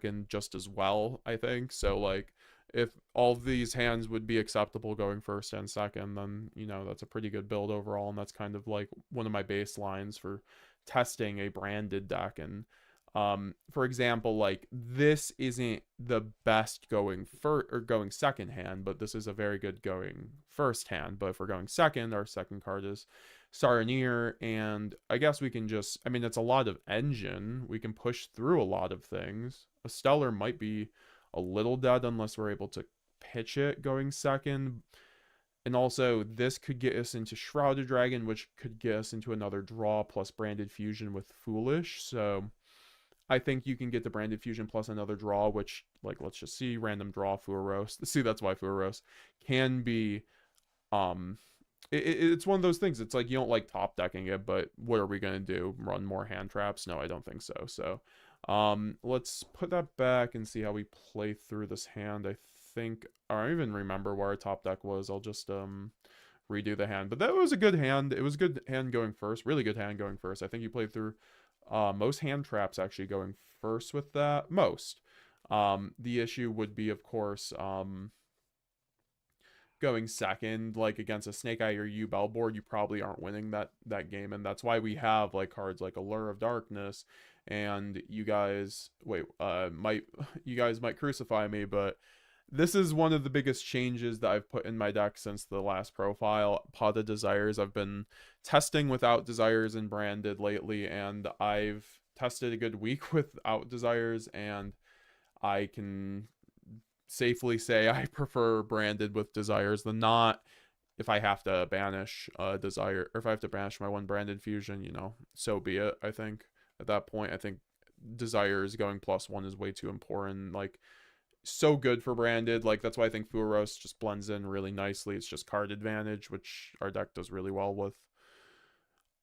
and just as well, I think. So like if all of these hands would be acceptable going first and second, then you know that's a pretty good build overall, and that's kind of like one of my baselines for testing a branded deck. And for example, like this isn't the best going first or going second hand, but this is a very good going first hand. But if we're going second, our second card is Saranir, and I guess we can just, I mean, it's a lot of engine. We can push through a lot of things. A Stellar might be a little dead unless we're able to pitch it going second. And also, this could get us into Shrouded Dragon, which could get us into another draw plus Branded Fusion with Foolish. So I think you can get the Branded Fusion plus another draw, which, like, let's just see, random draw Fuwalos. See, that's why Fuwalos can be, um, it's one of those things. It's like you don't like top decking it, but what are we gonna do? Run more hand traps? No, I don't think so. So, let's put that back and see how we play through this hand. I think I don't even remember where our top deck was. I'll just redo the hand. But that was a good hand. It was a good hand going first. Really good hand going first. I think you played through most hand traps actually going first with that. Most. The issue would be, of course, going second, like against a Snake Eye or Yubel board, you probably aren't winning that game, and that's why we have like cards like Allure of Darkness. And you guys, wait, you guys might crucify me, but this is one of the biggest changes that I've put in my deck since the last profile. Pot of Desires. I've been testing without Desires and branded lately, and I've tested a good week without Desires, and I can safely say I prefer branded with Desires than not. If I have to banish Desire, or if I have to banish my one branded fusion, you know, so be it. I think at that point, I think Desires going +1 is way too important. Like, so good for branded. Like, that's why I think Fuwaloss just blends in really nicely. It's just card advantage, which our deck does really well with.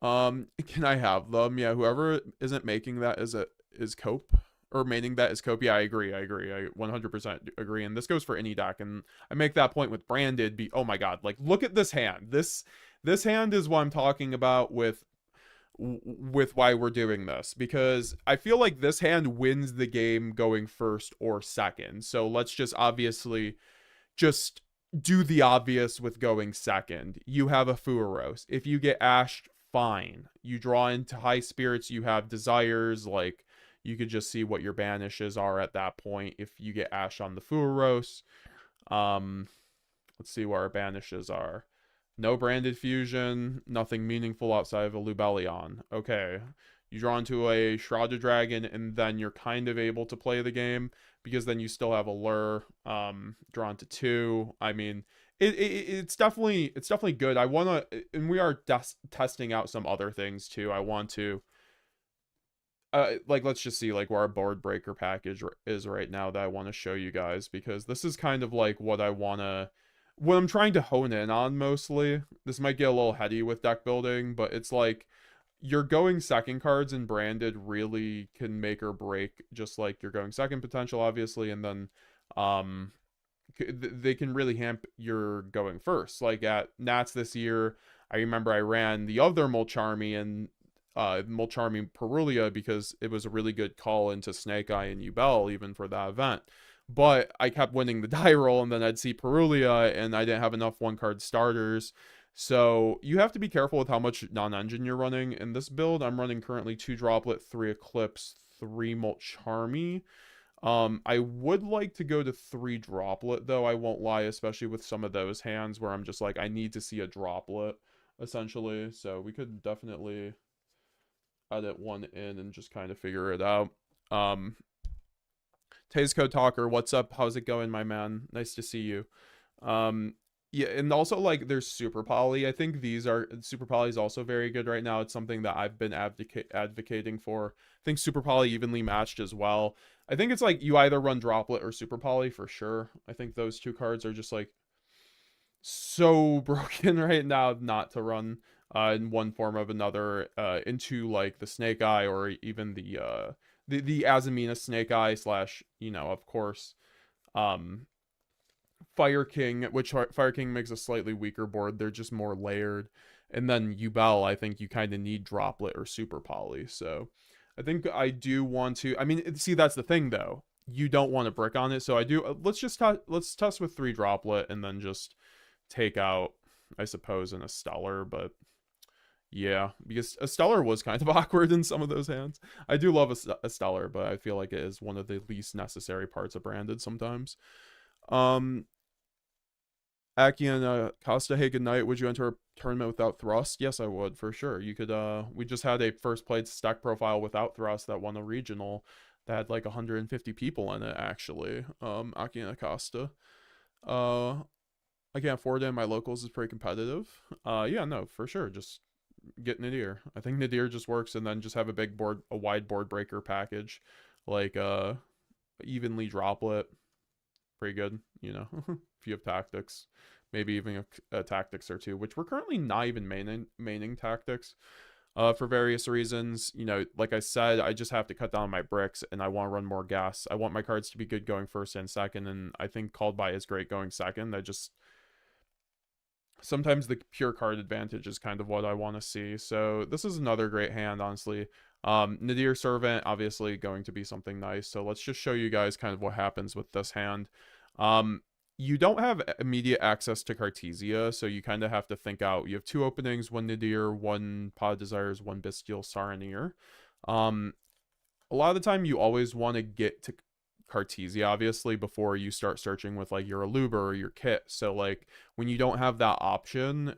Can I have them? Yeah, whoever isn't making that is Cope, or maining that is Cope. Yeah, I agree. I 100% agree. And this goes for any deck. And I make that point with branded. Oh my god, like look at this hand. This hand is what I'm talking about with why we're doing this, because I feel like this hand wins the game going first or second. So let's just obviously just do the obvious with going second. You have a Fuwalos. If you get ashed, fine. You draw into high spirits, you have Desires. Like, you could just see what your banishes are at that point if you get ash on the Fuwalos. Let's see what our banishes are. No branded fusion, nothing meaningful outside of a Lubellion. Okay. You draw into a Shrouded Dragon, and then you're kind of able to play the game, because then you still have a lure, drawn to 2. I mean, it's definitely good. I want to, and we are testing out some other things too. I want to, like, let's just see like where our board breaker package is right now that I want to show you guys, because this is kind of like what I'm trying to hone in on mostly. This might get a little heady with deck building, but it's like your going second cards in branded really can make or break, just like your going second potential, obviously, and then they can really hamp your going first. Like at Nats this year, I remember I ran the other Molcharmy and Molcharmy Purrely because it was a really good call into Snake Eye and Yubel even for that event. But I kept winning the die roll, and then I'd see Purrely, and I didn't have enough one-card starters. So you have to be careful with how much non-engine you're running. In this build, I'm running currently 2 Droplet, 3 Eclipse, 3 Molcharmy. I would like to go to 3 Droplet, though, I won't lie, especially with some of those hands where I'm just like, I need to see a Droplet, essentially. So we could definitely edit one in and just kind of figure it out. Tazco Talker, what's up? How's it going, my man? Nice to see you. Yeah, and also like there's Super Poly. I think Super Poly is also very good right now. It's something that I've been advocating for. I think Super Poly evenly matched as well. I think it's like you either run Droplet or Super Poly for sure. I think those 2 cards are just like so broken right now not to run in one form of another into like the Snake Eye, or even the Azamina Snake Eye slash, you know, of course, Fire King, which Fire King makes a slightly weaker board. They're just more layered. And then Yubel, I think you kind of need Droplet or Super Poly. So I think I do want to, I mean, see, that's the thing though. you don't want to brick on it. So I do, let's test with 3 droplet and then just take out, I suppose, in a stellar, but yeah, because a stellar was kind of awkward in some of those hands. I do love a stellar, but I feel like it is one of the least necessary parts of branded sometimes. Aki and Costa, hey, good night. Would you enter a tournament without thrust? Yes, I would, for sure. You could, we just had a first played stack profile without thrust that won a regional that had like 150 people in it, actually. Aki and Acosta. I can't afford it. My locals is pretty competitive. Yeah, no, for sure. Just get Nadir. I think Nadir just works, and then just have a wide board breaker package, like evenly droplet. Pretty good, you know. If you have tactics, maybe even a tactics or two, which we're currently not even maining tactics. For various reasons, you know, like I said, I just have to cut down my bricks, and I want to run more gas. I want my cards to be good going first and second, and I think Called By is great going second. I just sometimes the pure card advantage is kind of what I want to see. So this is another great hand, honestly. Nadir Servant, obviously going to be something nice. So let's just show you guys kind of what happens with this hand. You don't have immediate access to Cartesia, so you kind of have to think out. You have 2 openings, 1 Nadir, 1 Pot of Desires, 1 Bestial Saronir. A lot of the time you always want to get to Cartesia, obviously, before you start searching with like your Aluber or your kit. So like when you don't have that option,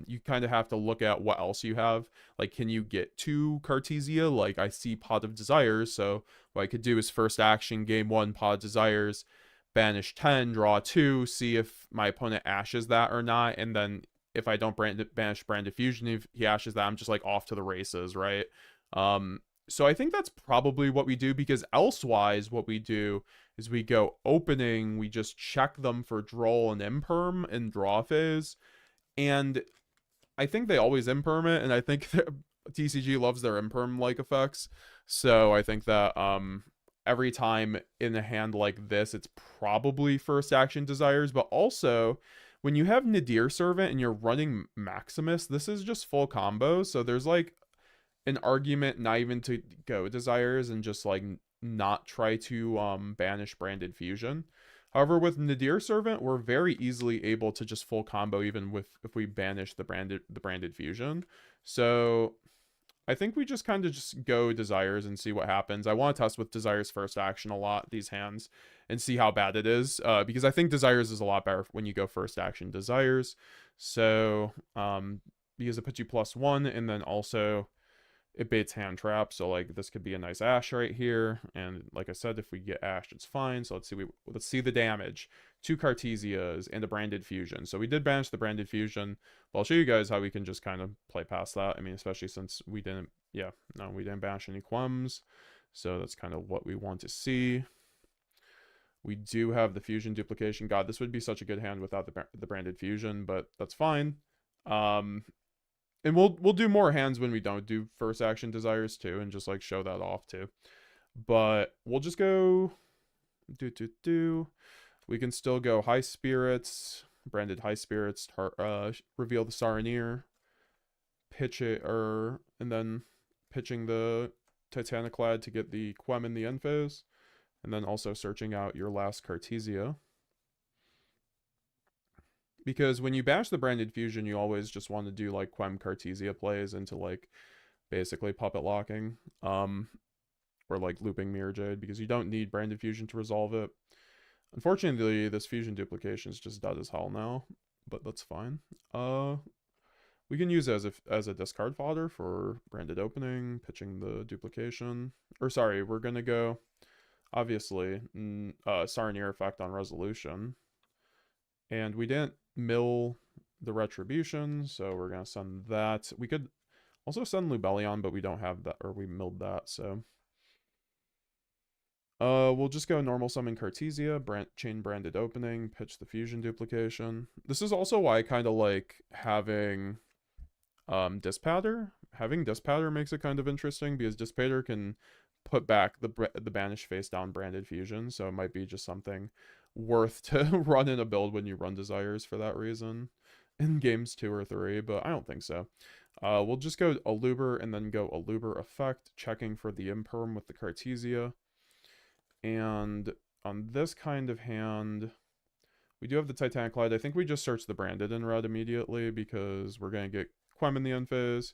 you kind of have to look at what else you have. Like, can you get to Cartesia? Like, I see Pot of Desires, so what I could do is first action, game 1, Pot of Desires, banish 10, draw 2, see if my opponent ashes that or not, and then if I don't banish Branded Fusion, if he ashes that, I'm just like off to the races, right? So I think that's probably what we do, because elsewise what we do is we go opening, we just check them for draw and imperm and draw phase, and I think they always imperm it, and I think TCG loves their imperm like effects. So I think that every time in a hand like this, it's probably first action Desires, but also when you have Nadir Servant and you're running Maximus, this is just full combo. So there's like an argument not even to go Desires and just like not try to banish Branded Fusion. However, with Nadir Servant, we're very easily able to just full combo even with if we banish the branded Fusion. So I think we just kind of just go Desires and see what happens. I want to test with Desires first action a lot, these hands, and see how bad it is. Because I think Desires is a lot better when you go first action Desires. So, because it puts you +1, and then also it baits hand trap, so like this could be a nice ash right here, and like I said, if we get ashed, it's fine. So let's see the damage. 2 Cartesias and a Branded Fusion. So we did banish the Branded Fusion, but I'll show you guys how we can just kind of play past that. I mean, especially since we didn't banish any Quems, so that's kind of what we want to see. We do have the Fusion duplication. God, this would be such a good hand without the Branded Fusion, but that's fine. And we'll do more hands when we don't do first action Desires too, and just like show that off too. But we'll just go we can still go High Spirits, Branded High Spirits, reveal the Saronir, pitch it, and then pitching the Titaniclad to get the Quem in the end phase, and then also searching out your last Cartesia. Because when you bash the Branded Fusion, you always just want to do like Quem Cartesia plays into like basically puppet locking, or like looping Mirror Jade, because you don't need Branded Fusion to resolve it. Unfortunately, this Fusion duplication is just dead as hell now, but that's fine. We can use it as a discard fodder for Branded Opening, pitching the duplication. Or sorry, we're gonna go obviously Saronir effect on resolution. And we didn't mill the Retribution, so we're going to send that. We could also send Lubellion, but we don't have that, or we milled that, so. We'll just go normal summon Cartesia, chain Branded Opening, pitch the Fusion duplication. This is also why I kind of like having Dispatter. Having Dispatter makes it kind of interesting, because Dispatter can put back the banished face down Branded Fusion, so it might be just something worth to run in a build when you run Desires for that reason in games 2 or 3, but I don't think so. We'll just go Aluber and then go Aluber effect, checking for the imperm with the Cartesia. And on this kind of hand, we do have the Titanic Light. I think we just search the branded in red immediately because we're going to get Quem in the end phase.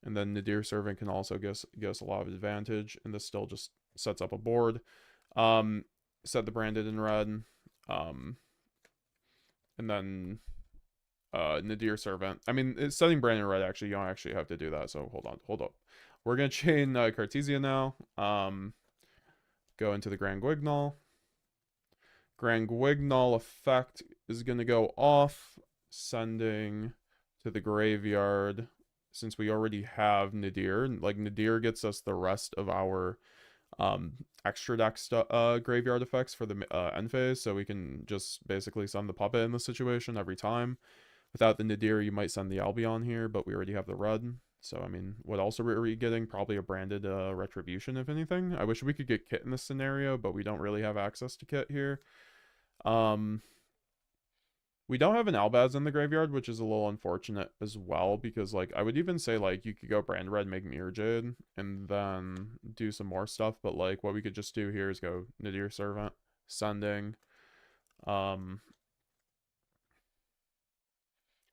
And then Nadir Servant can also give us a lot of advantage. And this still just sets up a board. Set the branded in red. And then Nadir Servant. I mean, it's setting branded in red, actually. You don't actually have to do that. So hold up. We're going to chain Cartesia now. Go into the Grand Guignol. Grand Guignol effect is going to go off, sending to the graveyard. Since we already have Nadir, like Nadir gets us the rest of our extra deck graveyard effects for the end phase, so we can just basically send the puppet in this situation every time. Without the Nadir, you might send the Albion here, but we already have the red. So, I mean, what else are we getting? Probably a branded Retribution, if anything. I wish we could get Kit in this scenario, but we don't really have access to Kit here. We don't have an Albaz in the graveyard, which is a little unfortunate as well, because, like, I would even say, like, you could go Brand Red, make Mirror Jade, and then do some more stuff, but, like, what we could just do here is go Nadir Servant, sending.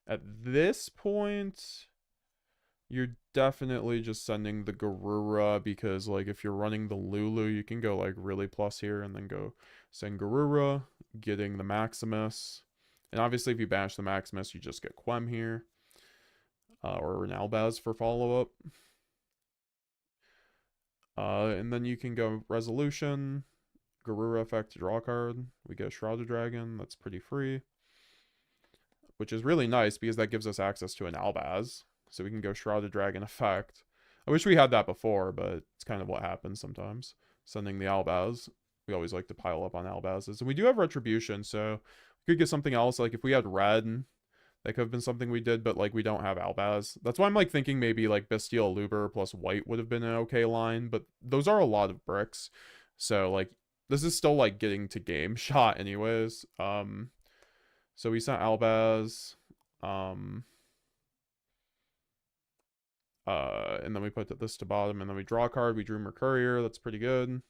At this point, you're definitely just sending the Garura, because, like, if you're running the Lulu, you can go, like, really plus here, and then go send Garura, getting the Maximus. And obviously, if you bash the Maximus, you just get Quem here. Or an Albaz for follow-up. And then you can go Resolution, Garura effect to draw a card. We get Shrouded Dragon, that's pretty free. Which is really nice, because that gives us access to an Albaz. So we can go Shrouded Dragon effect. I wish we had that before, but it's kind of what happens sometimes. Sending the Albaz. We always like to pile up on Albazes. And we do have Retribution, so we could get something else. Like, if we had red, that could have been something we did, but, like, we don't have Albaz. That's why I'm, like, thinking maybe, like, Bestial Luber plus white would have been an okay line, but those are a lot of bricks. So, like, this is still, like, getting to game shot anyways. So we sent Albaz. And then we put this to bottom, and then we draw a card. We drew Mercurier. That's pretty good.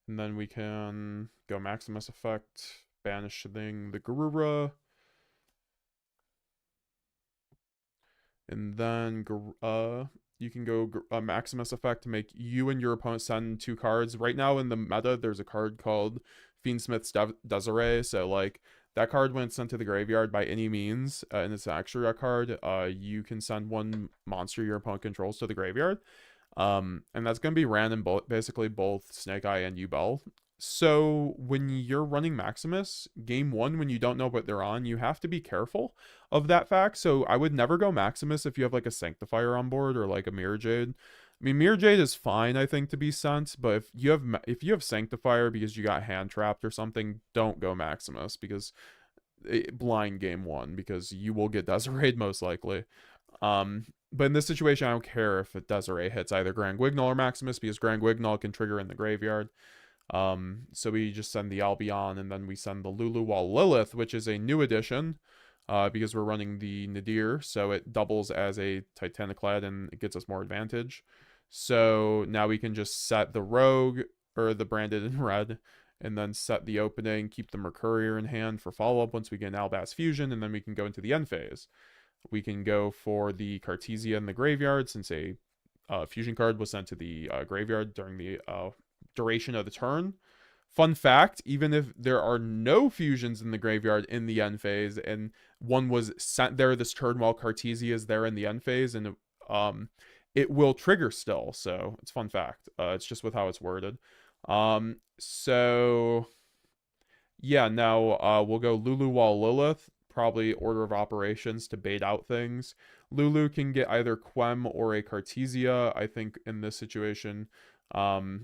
And then we can go Maximus effect, banishing the Garura. And then you can go Maximus effect to make you and your opponent send 2 cards. Right now in the meta, there's a card called Fiendsmith's Desiree. So, like, that card, when it's sent to the graveyard by any means, and it's an extra card, you can send 1 monster your opponent controls to the graveyard. And that's going to be random, basically both Snake Eye and Yubel. So when you're running Maximus, game 1, when you don't know what they're on, you have to be careful of that fact. So I would never go Maximus if you have, like, a Sanctifier on board or, like, a Mirror Jade. I mean, Mirror Jade is fine, I think, to be sent, but if you have Sanctifier because you got hand trapped or something, don't go Maximus, because blind game 1, because you will get Desiree most likely. But in this situation, I don't care if Desiree hits either Grand Guignol or Maximus, because Grand Guignol can trigger in the graveyard. So we just send the Albion, and then we send the Lulu Wall Lilith, which is a new addition, because we're running the Nadir, so it doubles as a Titaniclad, and it gets us more advantage. So now we can just set the Rogue, or the branded in red, and then set the opening, keep the Mercurier in hand for follow-up once we get an Albaz Fusion, and then we can go into the end phase. We can go for the Cartesia in the graveyard, since a fusion card was sent to the graveyard during the duration of the turn. Fun fact, even if there are no fusions in the graveyard in the end phase, and one was sent there this turn while Cartesia is there in the end phase, and it will trigger still. So it's fun fact. It's just with how it's worded. So yeah, now we'll go Lulu Wall Lilith. Probably order of operations to bait out things. Lulu can get either Quem or a Cartesia. I think in this situation,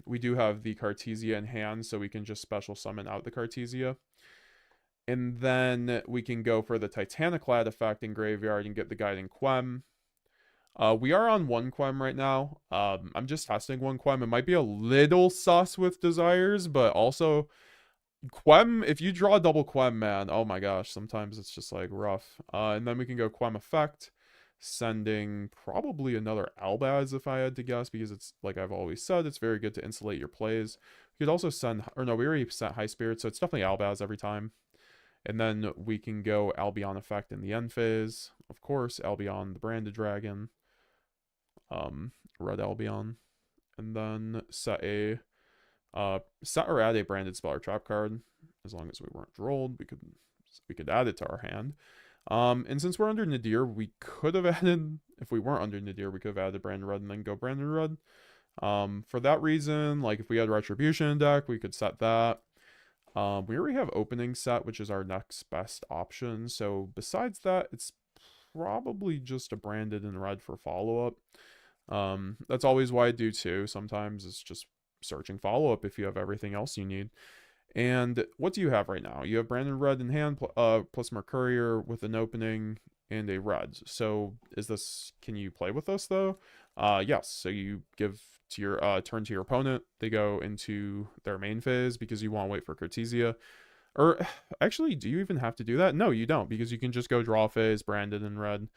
we do have the Cartesia in hand, so we can just special summon out the Cartesia. And then we can go for the Titaniclad effect in graveyard and get the Guiding Quem. We are on 1 Quem right now. I'm just testing 1 Quem. It might be a little sus with desires, but also Quem, if you draw double Quem, man, oh my gosh, sometimes it's just, like, rough. And then we can go Quem effect, sending probably another Albaz if I had to guess, because it's, like I've always said, it's very good to insulate your plays. You could also send, or no, we already sent High Spirit, so it's definitely Albaz every time. And then we can go Albion effect in the end phase. Of course, Albion, the branded dragon. Red Albion. And then set or add a branded spell or trap card. As long as we weren't rolled, we could add it to our hand. And since we're under Nadir, we could have added, if we weren't under Nadir, we could have added Branded Red and then go Branded Red. For that reason, like if we had Retribution in deck, we could set that. We already have Opening set, which is our next best option. So besides that, it's probably just a Branded and Red for follow-up. That's always why I do too. Sometimes it's just searching follow-up if you have everything else you need. And what do you have right now? You have Branded Red in hand, plus Mercurier with an opening and a red. So can you play with this though? Yes. So you give to your turn to your opponent. They go into their main phase because you want to wait for Cartesia. Or actually, do you even have to do that? No, you don't, because you can just go draw phase, Branded in red.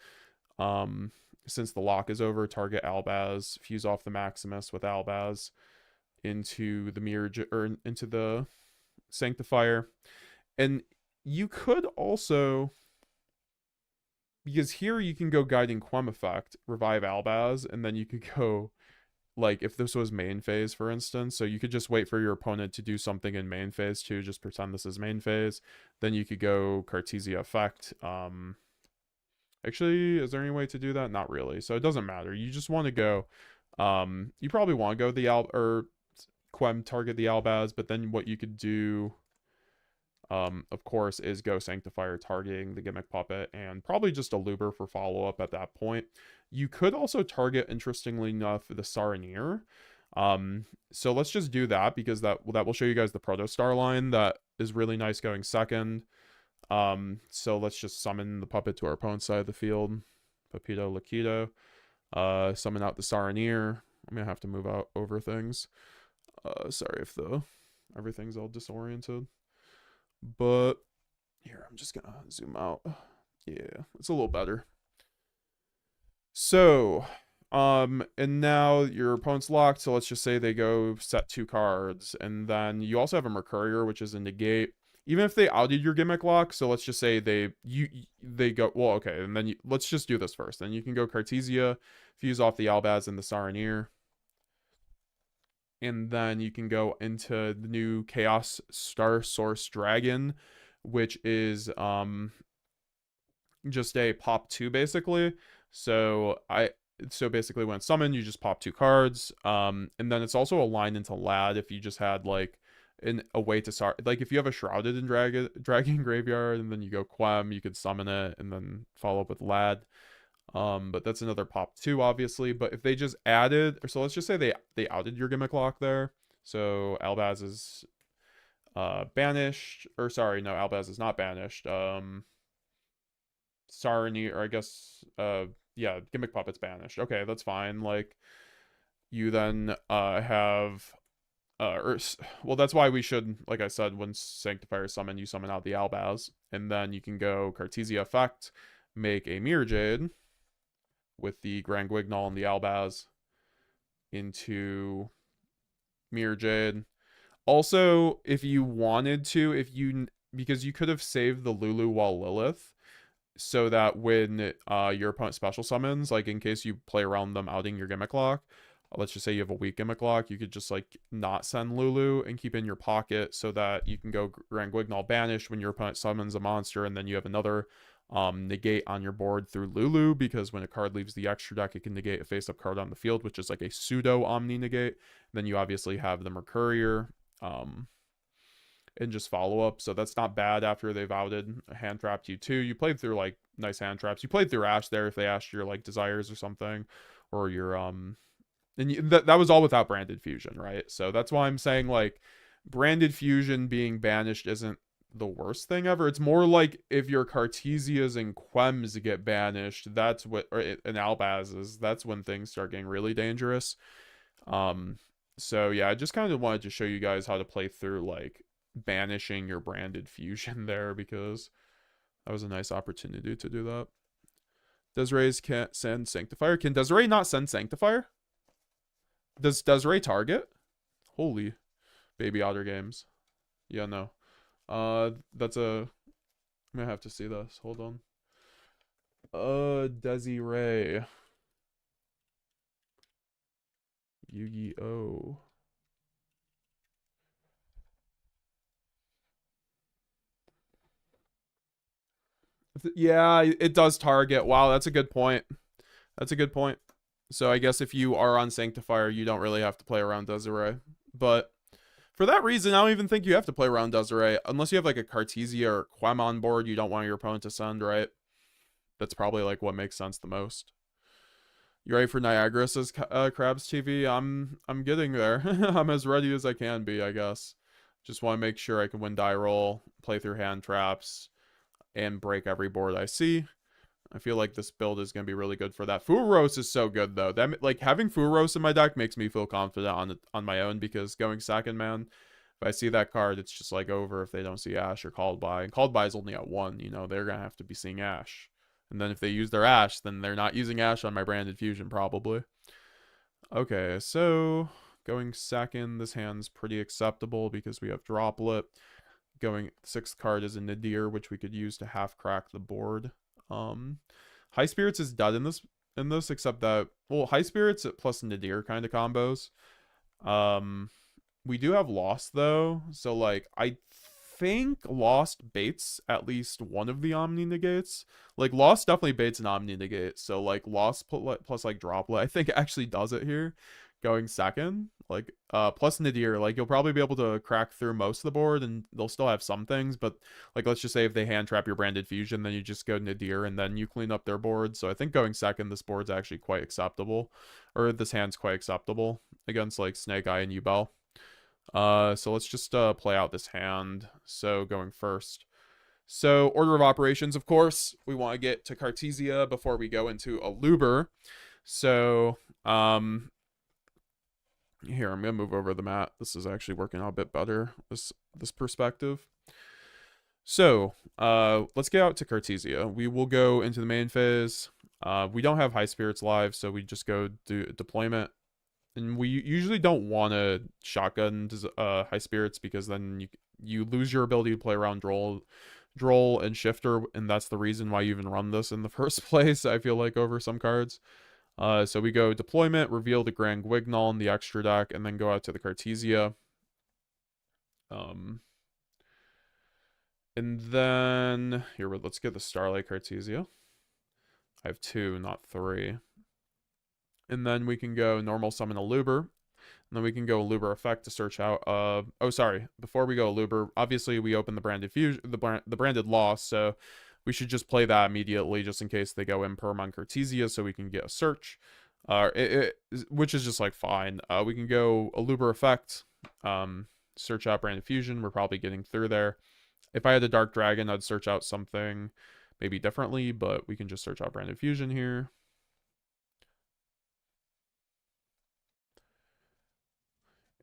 Since the lock is over, target Albaz, fuse off the Maximus with Albaz into the mirror or into the Sanctifier. And you could also, because here you can go Guiding Quem effect, revive Albaz, and then you could go, like, if this was main phase, for instance, so you could just wait for your opponent to do something in main phase too, just pretend this is main phase. Then you could go Cartesia effect. Actually, is there any way to do that? Not really. So it doesn't matter. You just want to go, you probably want to go the Quem target the Albaz, but then what you could do, of course, is go Sanctifier targeting the Gimmick Puppet and probably just a Luber for follow-up at that point. You could also target, interestingly enough, the Saranir. So let's just do that because that will show you guys the Protostar line that is really nice going second. So let's just summon the puppet to our opponent's side of the field. Papito Lakido. Summon out the Saranir. I'm gonna have to move out over things. Sorry if everything's all disoriented. But here, I'm just gonna zoom out. Yeah, it's a little better. So, and now your opponent's locked, so let's just say they go set 2 cards, and then you also have a Mercurier, which is a negate. Even if they outed your gimmick lock, so let's just say they go, well, okay, and then let's just do this first. Then you can go Cartesia, fuse off the Albaz and the Saranir. And then you can go into the new Chaos Star Source Dragon, which is just a pop 2 basically. So basically when it's summoned, you just pop 2 cards. And then it's also aligned into Lad if you just had like a way to start, like if you have a Shrouded in Dragon Graveyard and then you go Quem, you could summon it and then follow up with Lad. But that's another pop 2 obviously. But if they just added, or so let's just say they outed your gimmick lock there. So Albaz is banished, or sorry, no, Albaz is not banished. Saranir, or I guess yeah, gimmick puppet's banished. Okay, that's fine. Like you then have well, that's why we should, like I said, when Sanctifier summon, you summon out the Albaz, and then you can go Cartesia effect, make a Mirror Jade with the Grand Guignol and the Albaz into Mirror Jade. Also, if you wanted to, because you could have saved the Lulu while Lilith, so that when your opponent special summons, like in case you play around them outing your gimmick lock, let's just say you have a weak gimmick lock, you could just like not send Lulu and keep it in your pocket so that you can go Grand Guignol banished when your opponent summons a monster, and then you have another negate on your board through Lulu, because when a card leaves the extra deck, it can negate a face-up card on the field, which is like a pseudo Omni negate. Then you obviously have the Mercurier and just follow up. So that's not bad after they've outed hand trapped you too. You played through like nice hand traps. You played through Ash there if they asked your like desires or something, or your and that was all without branded fusion, right? So that's why I'm saying like branded fusion being banished isn't the worst thing ever. It's more like if your Cartesias and Quems get banished, that's what, or an Albazes, that's when things start getting really dangerous. So yeah, I just kind of wanted to show you guys how to play through like banishing your branded fusion there, because that was a nice opportunity to do that. Desiree can't send Sanctifier. Can Desiree not send Sanctifier? Does Desiree target? Holy Baby Otter Games. Yeah, no. That's a... I'm gonna have to see this. Hold on. Desiree. Yu-Gi-Oh. Yeah, it does target. Wow, that's a good point. That's a good point. So I guess if you are on Sanctifier, you don't really have to play around Desiree. But for that reason, I don't even think you have to play around Desiree. Unless you have like a Cartesia or Quem on board, you don't want your opponent to send, right? That's probably like what makes sense the most. You ready for Niagara, says Krabs TV? I'm getting there. I'm as ready as I can be, I guess. Just want to make sure I can win die roll, play through hand traps, and break every board I see. I feel like this build is going to be really good for that. Fuwalos is so good, though. That, like, having Fuwalos in my deck makes me feel confident on my own, because going second, man, if I see that card, it's just, like, over if they don't see Ash or Called By. And Called By is only at 1, you know, they're going to have to be seeing Ash. And then if they use their Ash, then they're not using Ash on my Branded Fusion, probably. Okay, so going second, this hand's pretty acceptable because we have Droplet. Going 6th card is a Nadir, which we could use to half crack the board. High Spirits is dead in this, except that, well, High Spirits plus Nadir kind of combos. We do have Lost though, so like I think Lost baits at least one of the Omni negates. Like Lost definitely baits an Omni negate, so like Lost plus like Droplet I think actually does it here. Going second, like plus Nadir, like you'll probably be able to crack through most of the board and they'll still have some things, but like let's just say if they hand trap your Branded Fusion, then you just go Nadir and then you clean up their board. So I think going second, this board's actually quite acceptable, or this hand's quite acceptable against like Snake Eye and Yubel. So let's just play out this hand. So going first. So order of operations, of course, we want to get to Cartesia before we go into Aluber. So here, I'm gonna move over the mat. This is actually working out a bit better, this perspective. So let's get out to Cartesia. We will go into the main phase. We don't have High Spirits live, so we just go do deployment. And we usually don't want to shotgun High Spirits, because then you lose your ability to play around Droll and Shifter, and that's the reason why you even run this in the first place, I feel like, over some cards. So we go deployment, reveal the Grand Guignol in the extra deck, and then go out to the Cartesia. And then here, let's get the Starlight Cartesia. I have 2, not 3. And then we can go normal summon a Luber. And then we can go Luber effect to search out. Oh, sorry. Before we go Luber, obviously we open the Branded Fusion, the Branded Loss, so we should just play that immediately, just in case they go imperm on Cartesia, so we can get a search. Which is just like fine. We can go a Luber effect, search out Branded Fusion. We're probably getting through there. If I had a Dark Dragon, I'd search out something maybe differently, but we can just search out Branded Fusion here.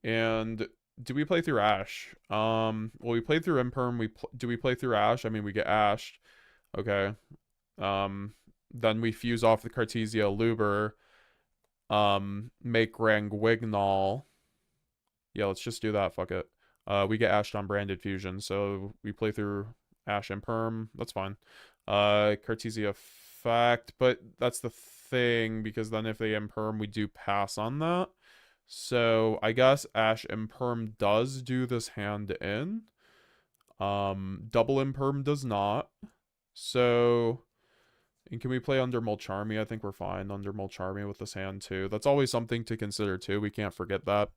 And do we play through Ash? Well, we played through Imperm. Do we play through Ash? I mean, we get Ashed. Okay. Then we fuse off the Cartesia Luber. Make Ranguignol. Yeah, let's just do that. Fuck it. We get Ashed on Branded Fusion, so we play through Ash and Perm. That's fine. Cartesia effect, but that's the thing, because then if they imperm, we do pass on that. So I guess Ash Imperm does do this hand in. Double Imperm does not. So, and can we play under Mulcharmy? I think we're fine under Mulcharmy with this hand too. That's always something to consider too. We can't forget that.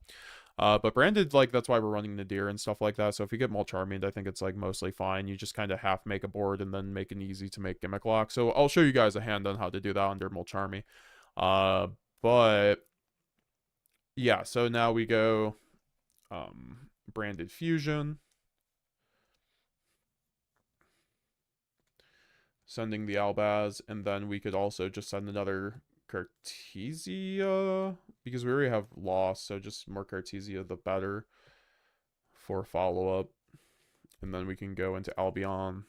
But Branded, like, that's why we're running Nadir and stuff like that. So if you get Mulcharmy, I think it's like mostly fine. You just kind of half make a board and then make an easy to make Gimmick Lock. So I'll show you guys a hand on how to do that under Mulcharmy. But yeah, so now we go Branded Fusion. Sending the Albaz, and then we could also just send another Cartesia, because we already have Lost, so just more Cartesia the better for follow-up. And then we can go into Albion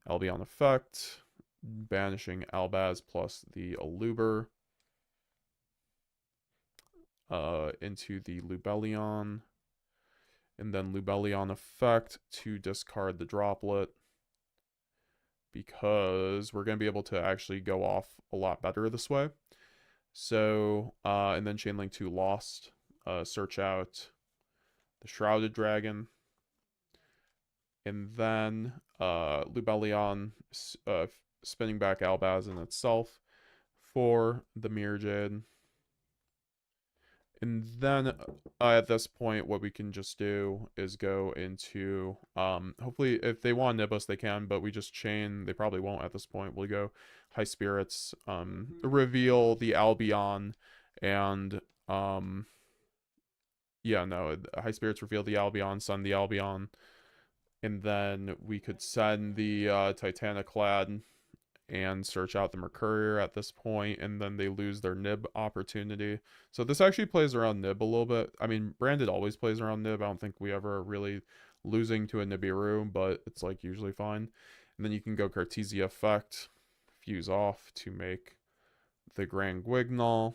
effect, banishing Albaz plus the Aluber. Into the Lubellion. And then Lubellion effect to discard the droplet, because we're going to be able to actually go off a lot better this way. So, and then Chainlink 2 Lost, search out the Shrouded Dragon. And then Lubellion spinning back Albaz in itself for the Mirror Jade. And then at this point, what we can just do is go into, hopefully, if they want to nib us, they can, but we just chain. They probably won't at this point. We'll go High Spirits, reveal the Albion, and, yeah, no, High Spirits reveal the Albion, send the Albion, and then we could send the Titaniclad and search out the Mercurier at this point, and then they lose their nib opportunity. So this actually plays around nib a little bit. I mean, Branded always plays around nib. I don't think we ever really losing to a Nibiru, but it's like usually fine. And then you can go Cartesia effect, fuse off to make the Grand Guignol,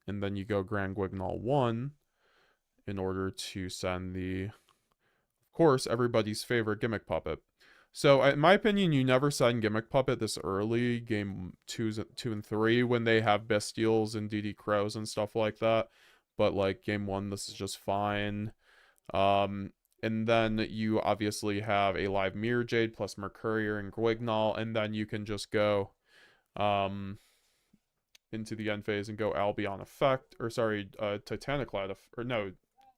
and then you go Grand Guignol 1 in order to send the, of course, everybody's favorite Gimmick Puppet. So, in my opinion, you never send Gimmick Puppet this early, game 2 and 3, when they have Bestials and DD Crows and stuff like that. But, like, game 1, this is just fine. And then you obviously have a live Mirror Jade plus Mercurier and Guignol, and then you can just go into the end phase and go Albion effect, or sorry, Titaniclad, or no,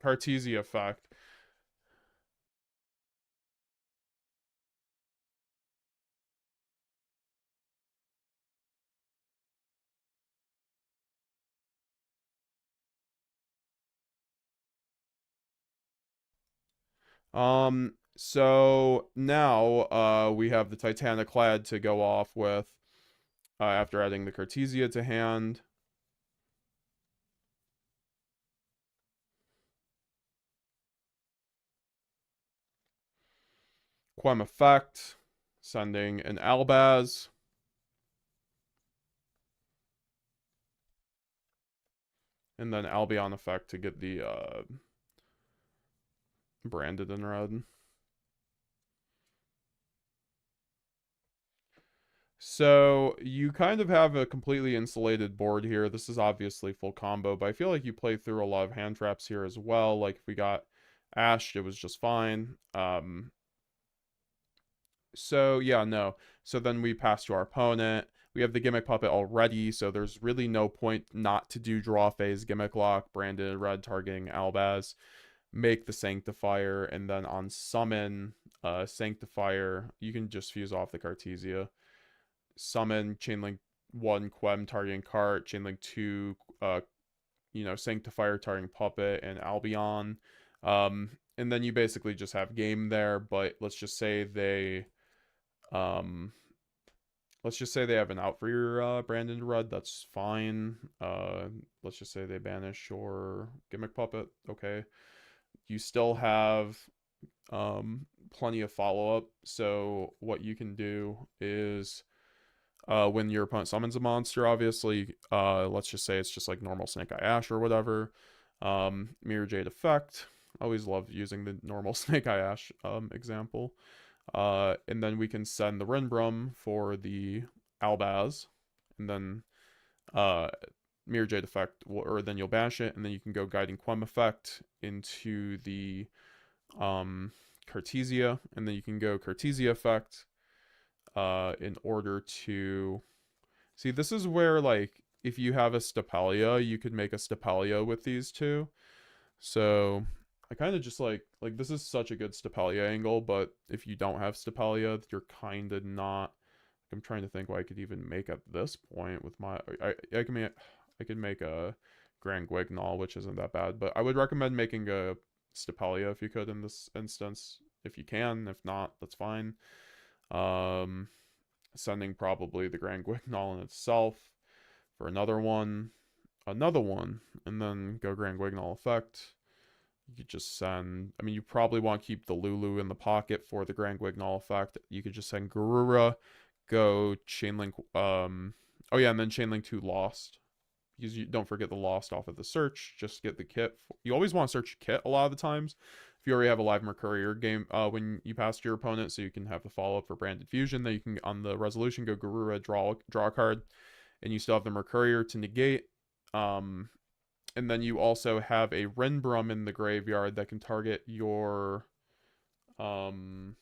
Cartesia effect. So now we have the Titaniclad to go off with after adding the Cartesia to hand. Quem effect, sending an Albaz. And then Albion effect to get the Branded in red. So you kind of have a completely insulated board here. This is obviously full combo, but I feel like you play through a lot of hand traps here as well. Like if we got Ashed, it was just fine. So yeah, no. So then we pass to our opponent. We have the Gimmick Puppet already, so there's really no point not to do draw phase Gimmick Lock, Branded red targeting Albaz, make the Sanctifier, and then on summon Sanctifier, you can just fuse off the Cartesia. Summon Chainlink 1 Quem targeting Cart, Chainlink 2 Sanctifier targeting Puppet and Albion. And then you basically just have game there, but let's just say they have an out for your Branded red, that's fine. Let's just say they banish your Gimmick Puppet, okay. You still have plenty of follow-up, so what you can do is when your opponent summons a monster, obviously, let's just say it's just like normal Snake Eye Ash or whatever, Mirror Jade effect. I always love using the normal Snake Eye Ash example. And then we can send the Rinbrum for the Albaz, and then Mirror Jade effect, or then you'll bash it, and then you can go Guiding Quem effect into the Cartesia, and then you can go Cartesia effect in order to... See, this is where, like, if you have a Stapelia, you could make a Stapelia with these two. So I kind of just like this is such a good Stapelia angle, but if you don't have Stapelia, you're kind of not... I'm trying to think what I could even make at this point with my... I could make a Grand Guignol, which isn't that bad, but I would recommend making a Stapelia if you could in this instance, if you can. If not, that's fine. Sending probably the Grand Guignol in itself for another one, and then go Grand Guignol effect. You could just send... I mean, you probably want to keep the Lulu in the pocket for the Grand Guignol effect. You could just send Garura, go Chainlink... oh yeah, and then Chainlink 2 Lost. Because you don't forget the Lost off of the search. Just get the kit. You always want to search kit a lot of the times. if you already have a live Mercurier game when you pass to your opponent, so you can have the follow-up for Branded Fusion. Then you can, on the resolution, go Garura, draw a card, and you still have the Mercurier to negate. And then you also have a Renbrum in the graveyard that can target your Fallen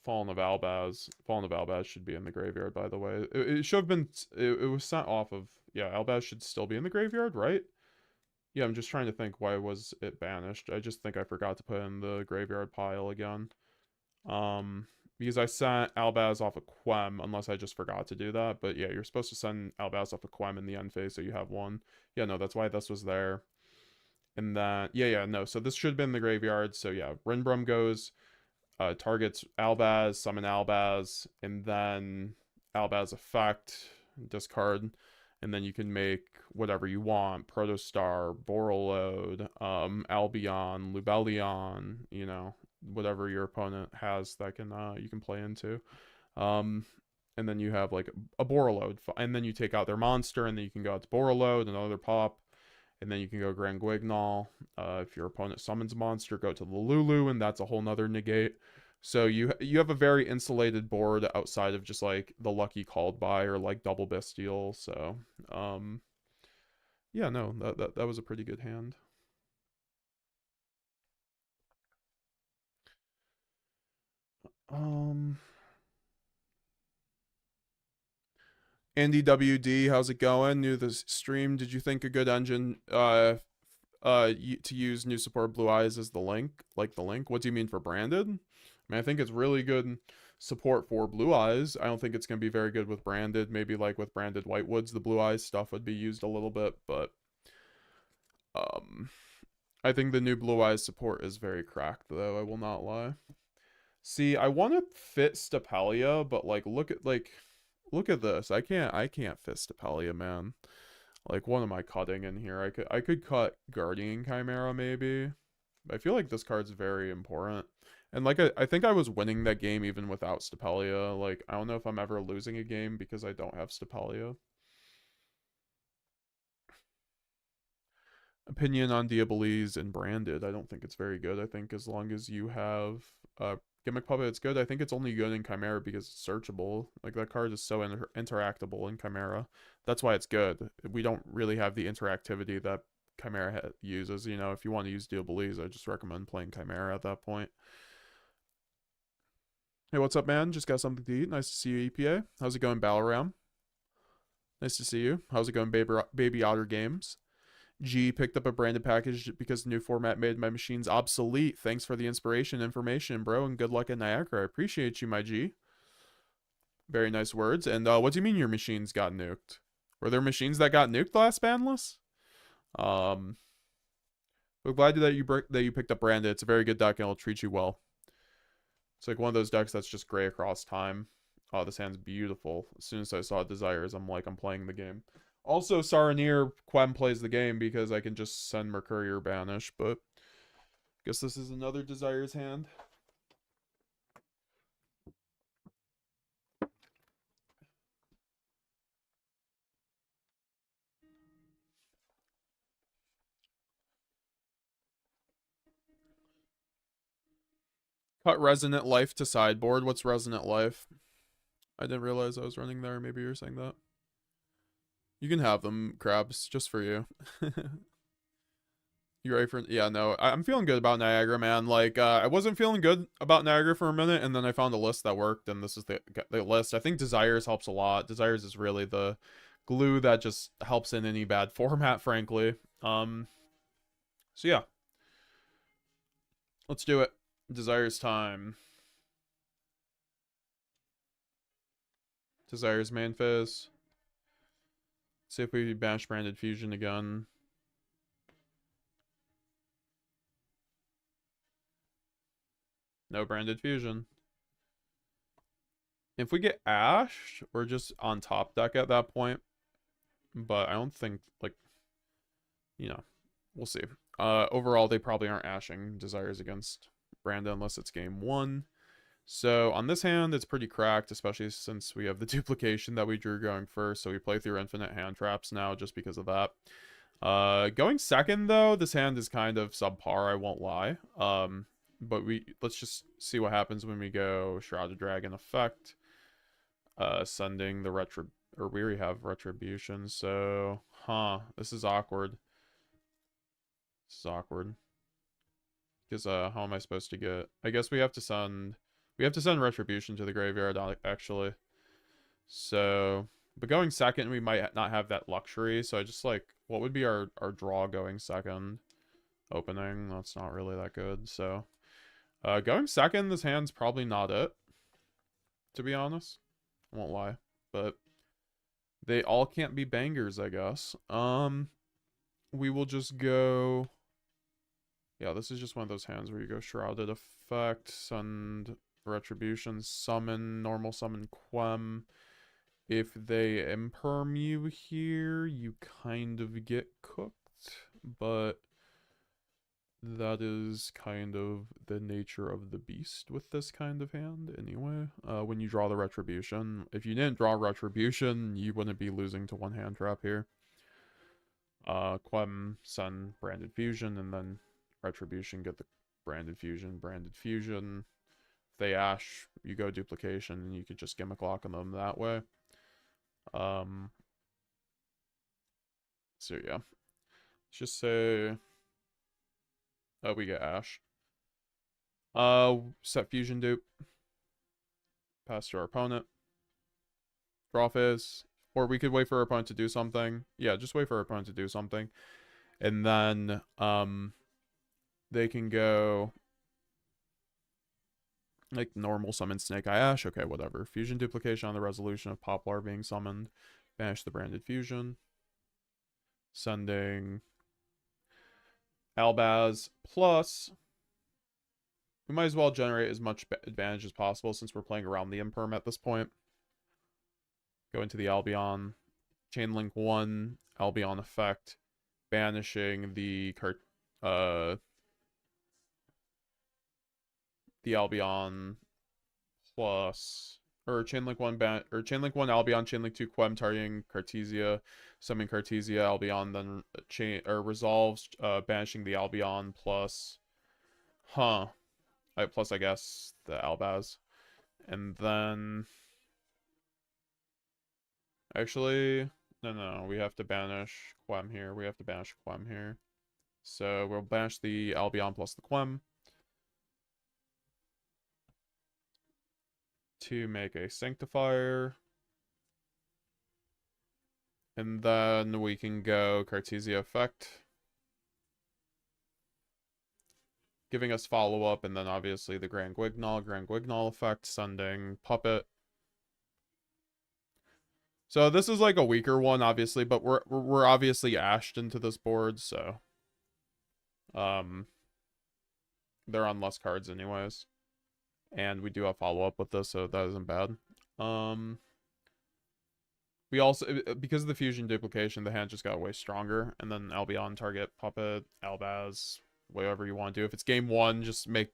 of Albaz. Fallen of Albaz should be in the graveyard, by the way. It should have been, it was sent off of, yeah, Albaz should still be in the graveyard, right? Yeah, I'm just trying to think, why was it banished? I just think I forgot to put in the graveyard pile again. Because I sent Albaz off a Quem, unless I just forgot to do that. But yeah, you're supposed to send Albaz off a Quem in the end phase, so you have one. Yeah, no, that's why this was there. And then, yeah, no, so this should have been the graveyard. So yeah, Renbrum goes, targets Albaz, summon Albaz, and then Albaz effect, discard, and then you can make whatever you want, Protostar, Borreload, Albion, Lubellion, you know, whatever your opponent has that can you can play into. And then you have like a Borreload, and then you take out their monster, and then you can go out to Borreload, another pop, and then you can go Grand Guignol. If your opponent summons a monster, go to the Lulu, and that's a whole nother negate. So you have a very insulated board outside of just like the lucky called by or like double bestial. So yeah, no, that was a pretty good hand. Andy WD, how's it going? New this stream. Did you think a good engine to use new support Blue Eyes as the link? Like the link? What do you mean for branded? I mean, I think it's really good support for Blue Eyes. I don't think it's going to be very good with branded. Maybe like with branded Whitewoods, the Blue Eyes stuff would be used a little bit, but I think the new Blue Eyes support is very cracked, though. I will not lie. See, I want to fit Stapelia, but like look at this. I can't fit Stapelia, man. Like, what am I cutting in here? I could cut Guardian Chimera maybe. I feel like this card's very important. And like I think I was winning that game even without Stapelia. Like, I don't know if I'm ever losing a game because I don't have Stapelia. Opinion on Diabolese and Branded. I don't think it's very good. I think as long as you have Gimmick Puppet, it's good. I think it's only good in Chimera because it's searchable. Like, that card is so interactable in Chimera. That's why it's good. We don't really have the interactivity that Chimera uses. You know, if you want to use Diabolese, I just recommend playing Chimera at that point. Hey, what's up, man? Just got something to eat. Nice to see you, EPA. How's it going, Balaram? Nice to see you. How's it going, Baby Otter Games? G picked up a branded package because the new format made my machines obsolete. Thanks for the inspiration, information, bro, and good luck at Niagara. I appreciate you, my G. Very nice words. And what do you mean your machines got nuked? Were there machines that got nuked last banlist? We're glad that you picked up branded. It's a very good deck and it'll treat you well. It's like one of those decks that's just gray across time. Oh, this hand's beautiful. As soon as I saw Desires, I'm like, I'm playing the game. Also, Saranir Quem plays the game because I can just send Mercurier banish, but I guess this is another Desires hand. Cut Resonant Life to sideboard. What's Resonant Life? I didn't realize I was running there. Maybe you're saying that. You can have them, Crabs, just for you. You ready for... Yeah, no. I'm feeling good about Niagara, man. Like, I wasn't feeling good about Niagara for a minute, and then I found a list that worked, and this is the list. I think Desires helps a lot. Desires is really the glue that just helps in any bad format, frankly. So yeah. Let's do it. Desires time. Desires main phase. See if we bash Branded Fusion again. No Branded Fusion. If we get Ash, we're just on top deck at that point. But I don't think, like, you know, we'll see. Overall, they probably aren't ashing Desires against Brandon unless it's game 1. So on this hand, it's pretty cracked, especially since we have the duplication that we drew going first. So we play through infinite hand traps now just because of that. Going second though, this hand is kind of subpar, I won't lie. But let's just see what happens when we go Shrouded Dragon effect. Sending the we already have retribution, so this is awkward. This is awkward. Because how am I supposed to get? I guess we have to send retribution to the graveyard actually. So, but going second, we might not have that luxury. So I just like, what would be our draw going second? Opening, that's not really that good. So, going second, this hand's probably not it. To be honest, I won't lie, but they all can't be bangers, I guess. We will just go. Yeah, this is just one of those hands where you go Shrouded Effect, send Retribution, summon, normal summon Quem. If they imperm you here, you kind of get cooked, but that is kind of the nature of the beast with this kind of hand anyway. When you draw the Retribution, if you didn't draw Retribution, you wouldn't be losing to one hand trap here. Quem, send Branded Fusion, and then Retribution, get the Branded Fusion. If they Ash, you go Duplication, and you could just Gimmick Lock on them that way. So yeah. Let's just say we get Ash. Set Fusion Dupe. Pass to our opponent. Draw phase. Or we could wait for our opponent to do something. Yeah, just wait for our opponent to do something. And then they can go like normal summon Snake Eye Ash. Okay, whatever. Fusion Duplication on the resolution of Poplar being summoned. Banish the Branded Fusion. Sending Albaz. Plus, we might as well generate as much advantage as possible since we're playing around the imperm at this point. Go into the Albion. Chainlink 1. Albion effect. Banishing the Albion plus, or Chainlink 1 Chainlink 1 Albion, Chainlink 2 Quem targeting Cartesia, summoning Cartesia, Albion, then resolves, banishing the Albion plus plus I guess the Albaz. And then actually no, we have to banish Quem here. So we'll banish the Albion plus the Quem to make a Sanctifier. And then we can go Cartesia effect, giving us follow-up, and then obviously the Grand Guignol effect, sending Puppet. So this is like a weaker one, obviously, but we're obviously ashed into this board, so they're on less cards anyways. And we do have follow-up with this, so that isn't bad. We also, because of the Fusion Duplication, the hand just got way stronger. And then Albion, target, Puppet, Albaz, whatever you want to do. If it's game 1, just make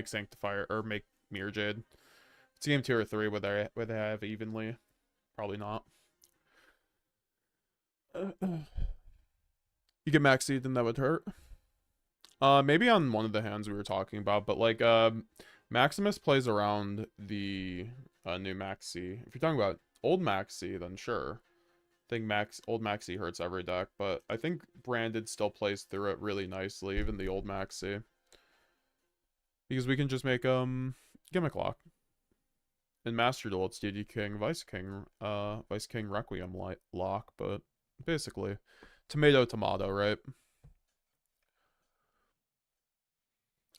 Sanctifier, or make Mirror Jade. If it's game 2 or 3, would they have evenly? Probably not. You get Maxi, then that would hurt. Maybe on one of the hands we were talking about, but like, Maximus plays around the new Maxi. If you're talking about old Maxi, then sure. I think old Maxi hurts every deck, but I think Branded still plays through it really nicely, even the old Maxi. Because we can just make Gimmick Lock. In Master Duel, it's DD King, Vice King Requiem lock, but basically tomato, right?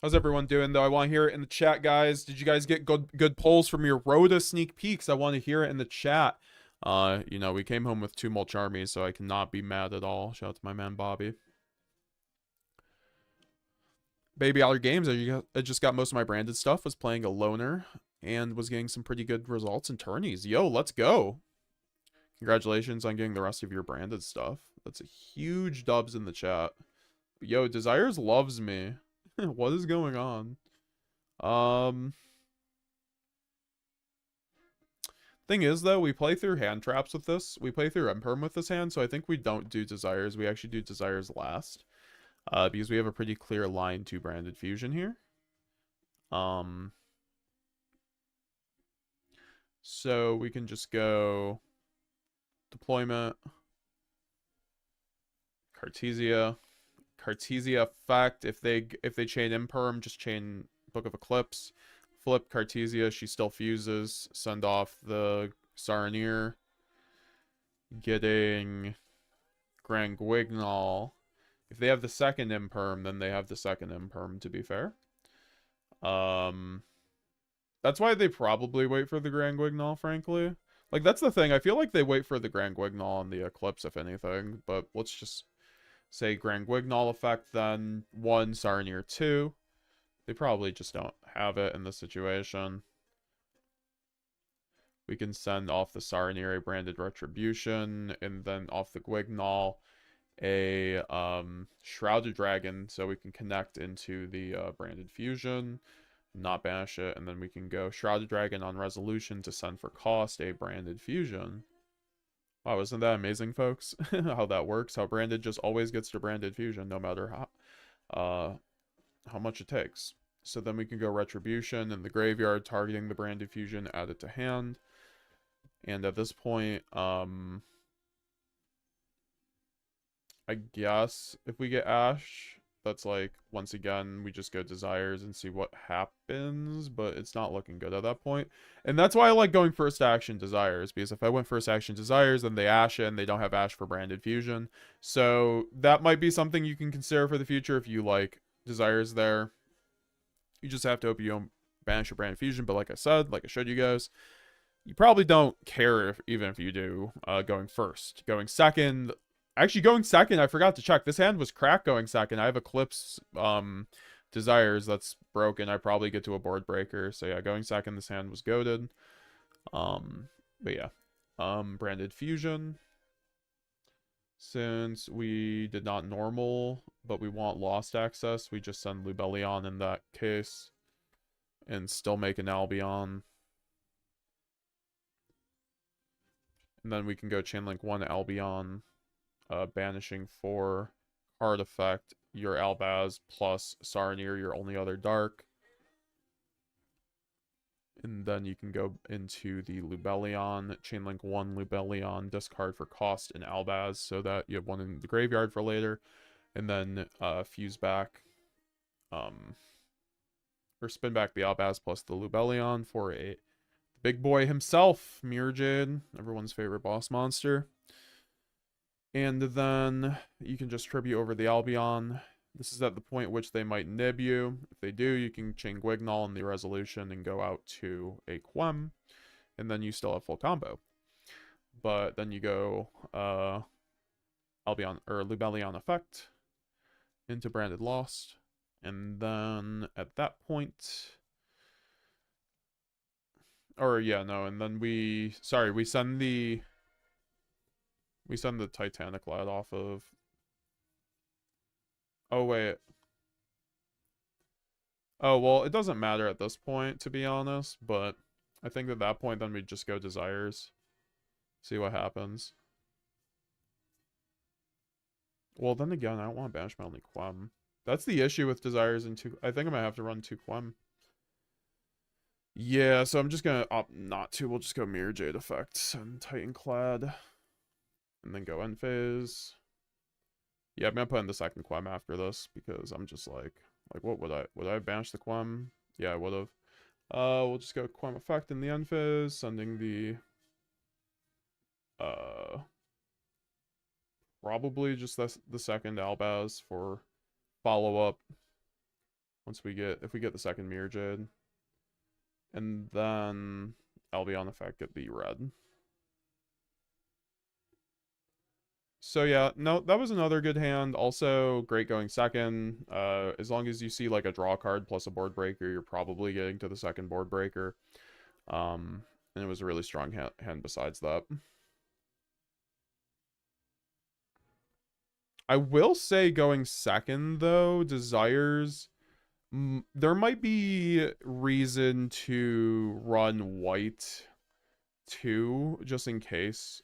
How's everyone doing, though? I want to hear it in the chat, guys. Did you guys get good polls from your Rhoda sneak peeks? I want to hear it in the chat. You know, we came home with 2 Mulch Armies, so I cannot be mad at all. Shout out to my man, Bobby. Baby Aller Games, I just got most of my Branded stuff, was playing a loner, and was getting some pretty good results in tourneys. Yo, let's go. Congratulations on getting the rest of your Branded stuff. That's a huge dubs in the chat. Yo, Desires loves me. What is going on? Thing is, though, we play through hand traps with this. We play through imperm with this hand, so I think we don't do desires. We actually do desires last. Because we have a pretty clear line to branded fusion here. So we can just go deployment, Cartesia effect. If they chain imperm, just chain Book of Eclipse. Flip Cartesia, she still fuses. Send off the Saranir. Getting Grand Guignol. If they have the second imperm, then they have the second imperm, to be fair. That's why they probably wait for the Grand Guignol, frankly. Like, that's the thing. I feel like they wait for the Grand Guignol and the Eclipse, if anything. But let's just say Grand Guignol effect, then 1, Saranir 2. They probably just don't have it in this situation. We can send off the Saranir a branded Retribution, and then off the Guignol a Shrouded Dragon, so we can connect into the branded fusion, not banish it, and then we can go Shrouded Dragon on resolution to send for cost a branded fusion. Wow, isn't that amazing, folks? How that works, how branded just always gets to branded fusion, no matter how much it takes. So then we can go Retribution in the graveyard, targeting the branded fusion, add it to hand. And at this point, I guess if we get Ash, that's like, once again, we just go Desires and see what happens, but it's not looking good at that point. And that's why I like going first action Desires, because if I went first action Desires, then they Ash it, and they don't have Ash for branded fusion. So that might be something you can consider for the future if you like Desires there. You just have to hope you don't banish your branded fusion, but like I said, like I showed you guys, you probably don't care even if you do going first. Going second, actually going second, I forgot to check. This hand was cracked going second. I have Eclipse Desires that's broken. I probably get to a board breaker. So yeah, going second, this hand was goated. But yeah, branded fusion. Since we did not normal, but we want lost access, we just send Lubellion in that case. And still make an Albion. And then we can go Chainlink 1 Albion, banishing 4 card effect, your Albaz plus Saranir, your only other dark. And then you can go into the Lubellion, Chainlink 1 Lubellion, discard for cost and Albaz so that you have one in the graveyard for later. And then fuse back, or spin back the Albaz plus the Lubellion for a big boy himself, Mirjade, everyone's favorite boss monster. And then you can just tribute over the Albion. This is at the point which they might nib you. If they do, you can chain Guignol in the resolution and go out to a Quem. And then you still have full combo. But then you go Albion or Lubellion effect into branded lost. And then at that point, or yeah, no, and then we send the Titanic Lad off of, oh wait, oh well, it doesn't matter at this point, to be honest, but I think at that point then we just go Desires, see what happens. Well, then again, I don't want to banish my only Quem. That's the issue with Desires and 2. I think I might have to run 2 Quem. Yeah, so I'm just gonna opt not to. We'll just go Mirjade effect and Titanclad. And then go end phase. Yeah, I'm gonna put in the second Quem after this because I'm just like what would I have banished the Quem? Yeah, I would have. We'll just go Quem effect in the end phase, sending the probably just the second Albaz for follow-up once if we get the second Mirjade. And then Albion effect get the red. So yeah, no, that was another good hand. Also, great going second. As long as you see like a draw card plus a board breaker, you're probably getting to the second board breaker. And it was a really strong hand besides that. I will say going second, though, Desires, there might be reason to run white 2 just in case.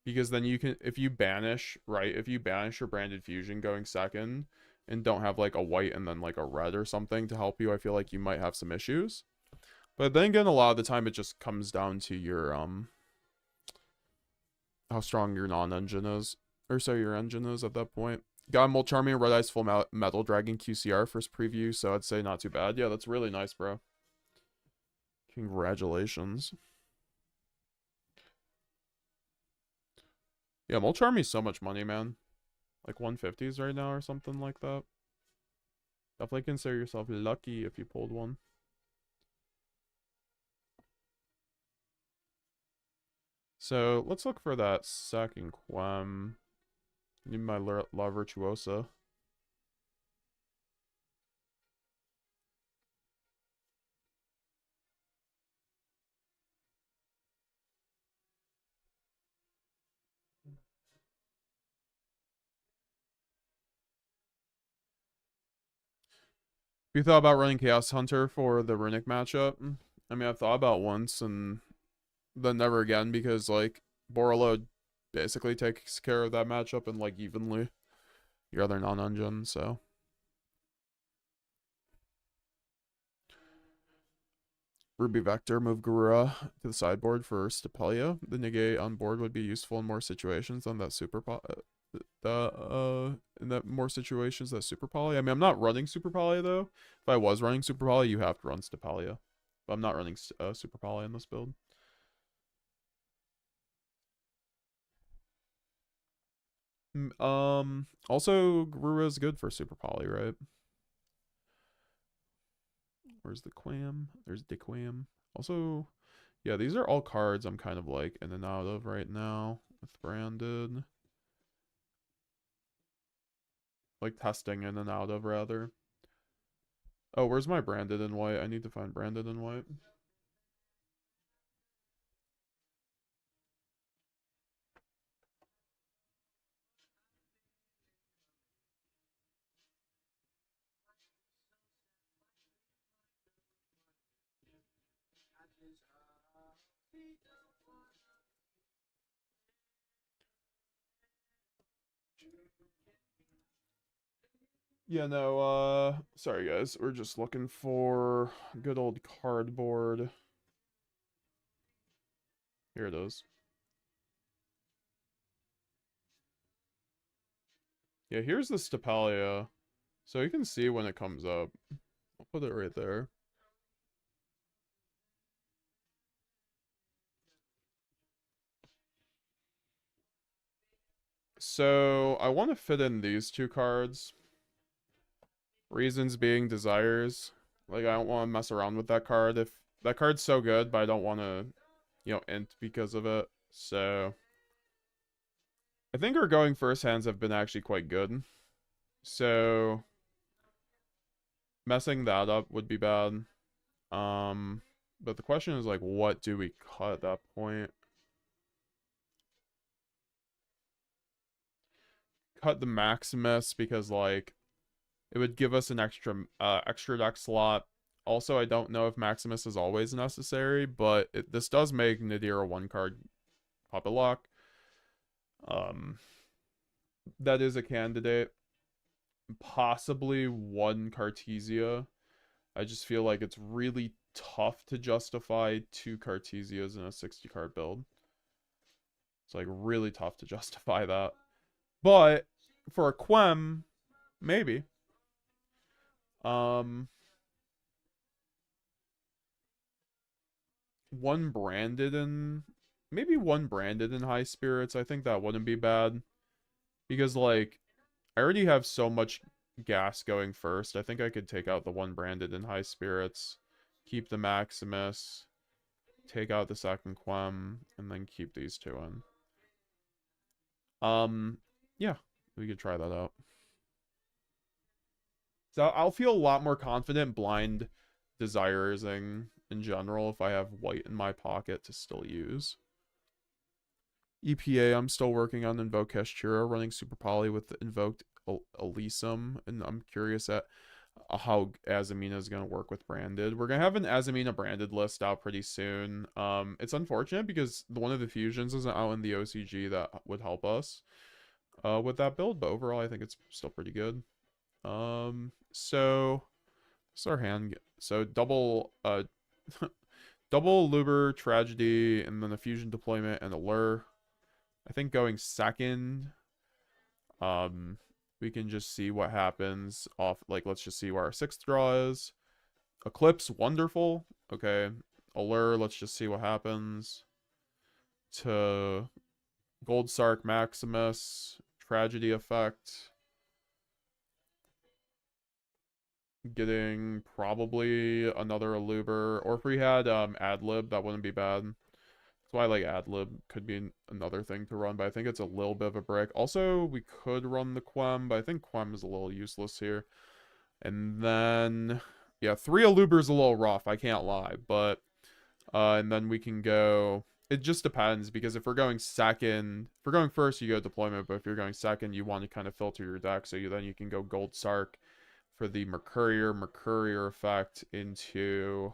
Because then you can, if you banish, right? If you banish your branded fusion going second and don't have like a white and then like a red or something to help you, I feel like you might have some issues. But then again, a lot of the time it just comes down to your how strong your non-engine is. Or so your engine is at that point. Got Molt Charming and Red Eyes Full Metal Dragon QCR first preview, so I'd say not too bad. Yeah, that's really nice, bro. Congratulations. Yeah, Molt Charming's so much money, man. Like 150s right now or something like that. Definitely consider yourself lucky if you pulled one. So let's look for that second Quem. Need my La Virtuosa. You thought about running Chaos Hunter for the Runic matchup? I mean, I've thought about once and then never again because, like, Borolo basically takes care of that matchup and, like, evenly. Your other non-engine, so. Ruby Vector, move Garura to the sideboard for Stapelia. The negate on board would be useful in more situations than that super in that more situations that super poly. I mean, I'm not running super poly though. If I was running super poly, you have to run Stapelia. But I'm not running super poly in this build. Also Garura is good for super poly, right? Where's the Quam? There's Diquam. Also, yeah, these are all cards I'm kind of like in and out of right now with branded. Like testing in and out of rather. Oh, where's my branded in white? I need to find branded in white. Yeah, no, sorry guys. We're just looking for good old cardboard. Here it is. Yeah, here's the Stapelia. So you can see when it comes up. I'll put it right there. So I want to fit in these two cards. Reasons being desires. Like, I don't want to mess around with that card. If that card's so good, but I don't want to, int because of it. So I think our going first hands have been actually quite good. So messing that up would be bad. But the question is, like, what do we cut at that point? Cut the Maximus because, like, it would give us an extra deck slot. Also, I don't know if Maximus is always necessary, but this does make Nadir a 1-card puppet lock. That is a candidate. Possibly 1 Cartesia. I just feel like it's really tough to justify 2 Cartesias in a 60-card build. It's like really tough to justify that. But for a Quem, maybe. One branded in maybe one branded in high spirits. I think that wouldn't be bad. Because like I already have so much gas going first. I think I could take out the one branded in high spirits, keep the Maximus, take out the second Quem, and then keep these two in. Yeah, we could try that out. So I'll feel a lot more confident blind desiring in general if I have white in my pocket to still use. EPA, I'm still working on Invoke Kashtira, running Super Poly with the Invoked Elysium, and I'm curious at how Azamina is going to work with branded. We're going to have an Azamina branded list out pretty soon. It's unfortunate because one of the fusions isn't out in the OCG that would help us with that build, but overall I think it's still pretty good. So what's our hand? So double double Luber, Tragedy, and then a fusion deployment and a lure. I think going second, we can just see what happens off, like, let's just see where our 6th draw is. Eclipse, wonderful. Okay. Allure, let's just see what happens. To Gold Sark Maximus, Tragedy effect. Getting probably another Aluber. Or if we had Adlib, that wouldn't be bad. That's why I like Adlib. Could be another thing to run, but I think it's a little bit of a brick. Also, we could run the Quem, but I think Quem is a little useless here. And then, yeah, 3 Alubers is a little rough, I can't lie. But, and then we can go, it just depends, because if we're going second, if we're going first, you go deployment, but if you're going second, you want to kind of filter your deck, so then you can go Gold Sark for the Mercurier effect into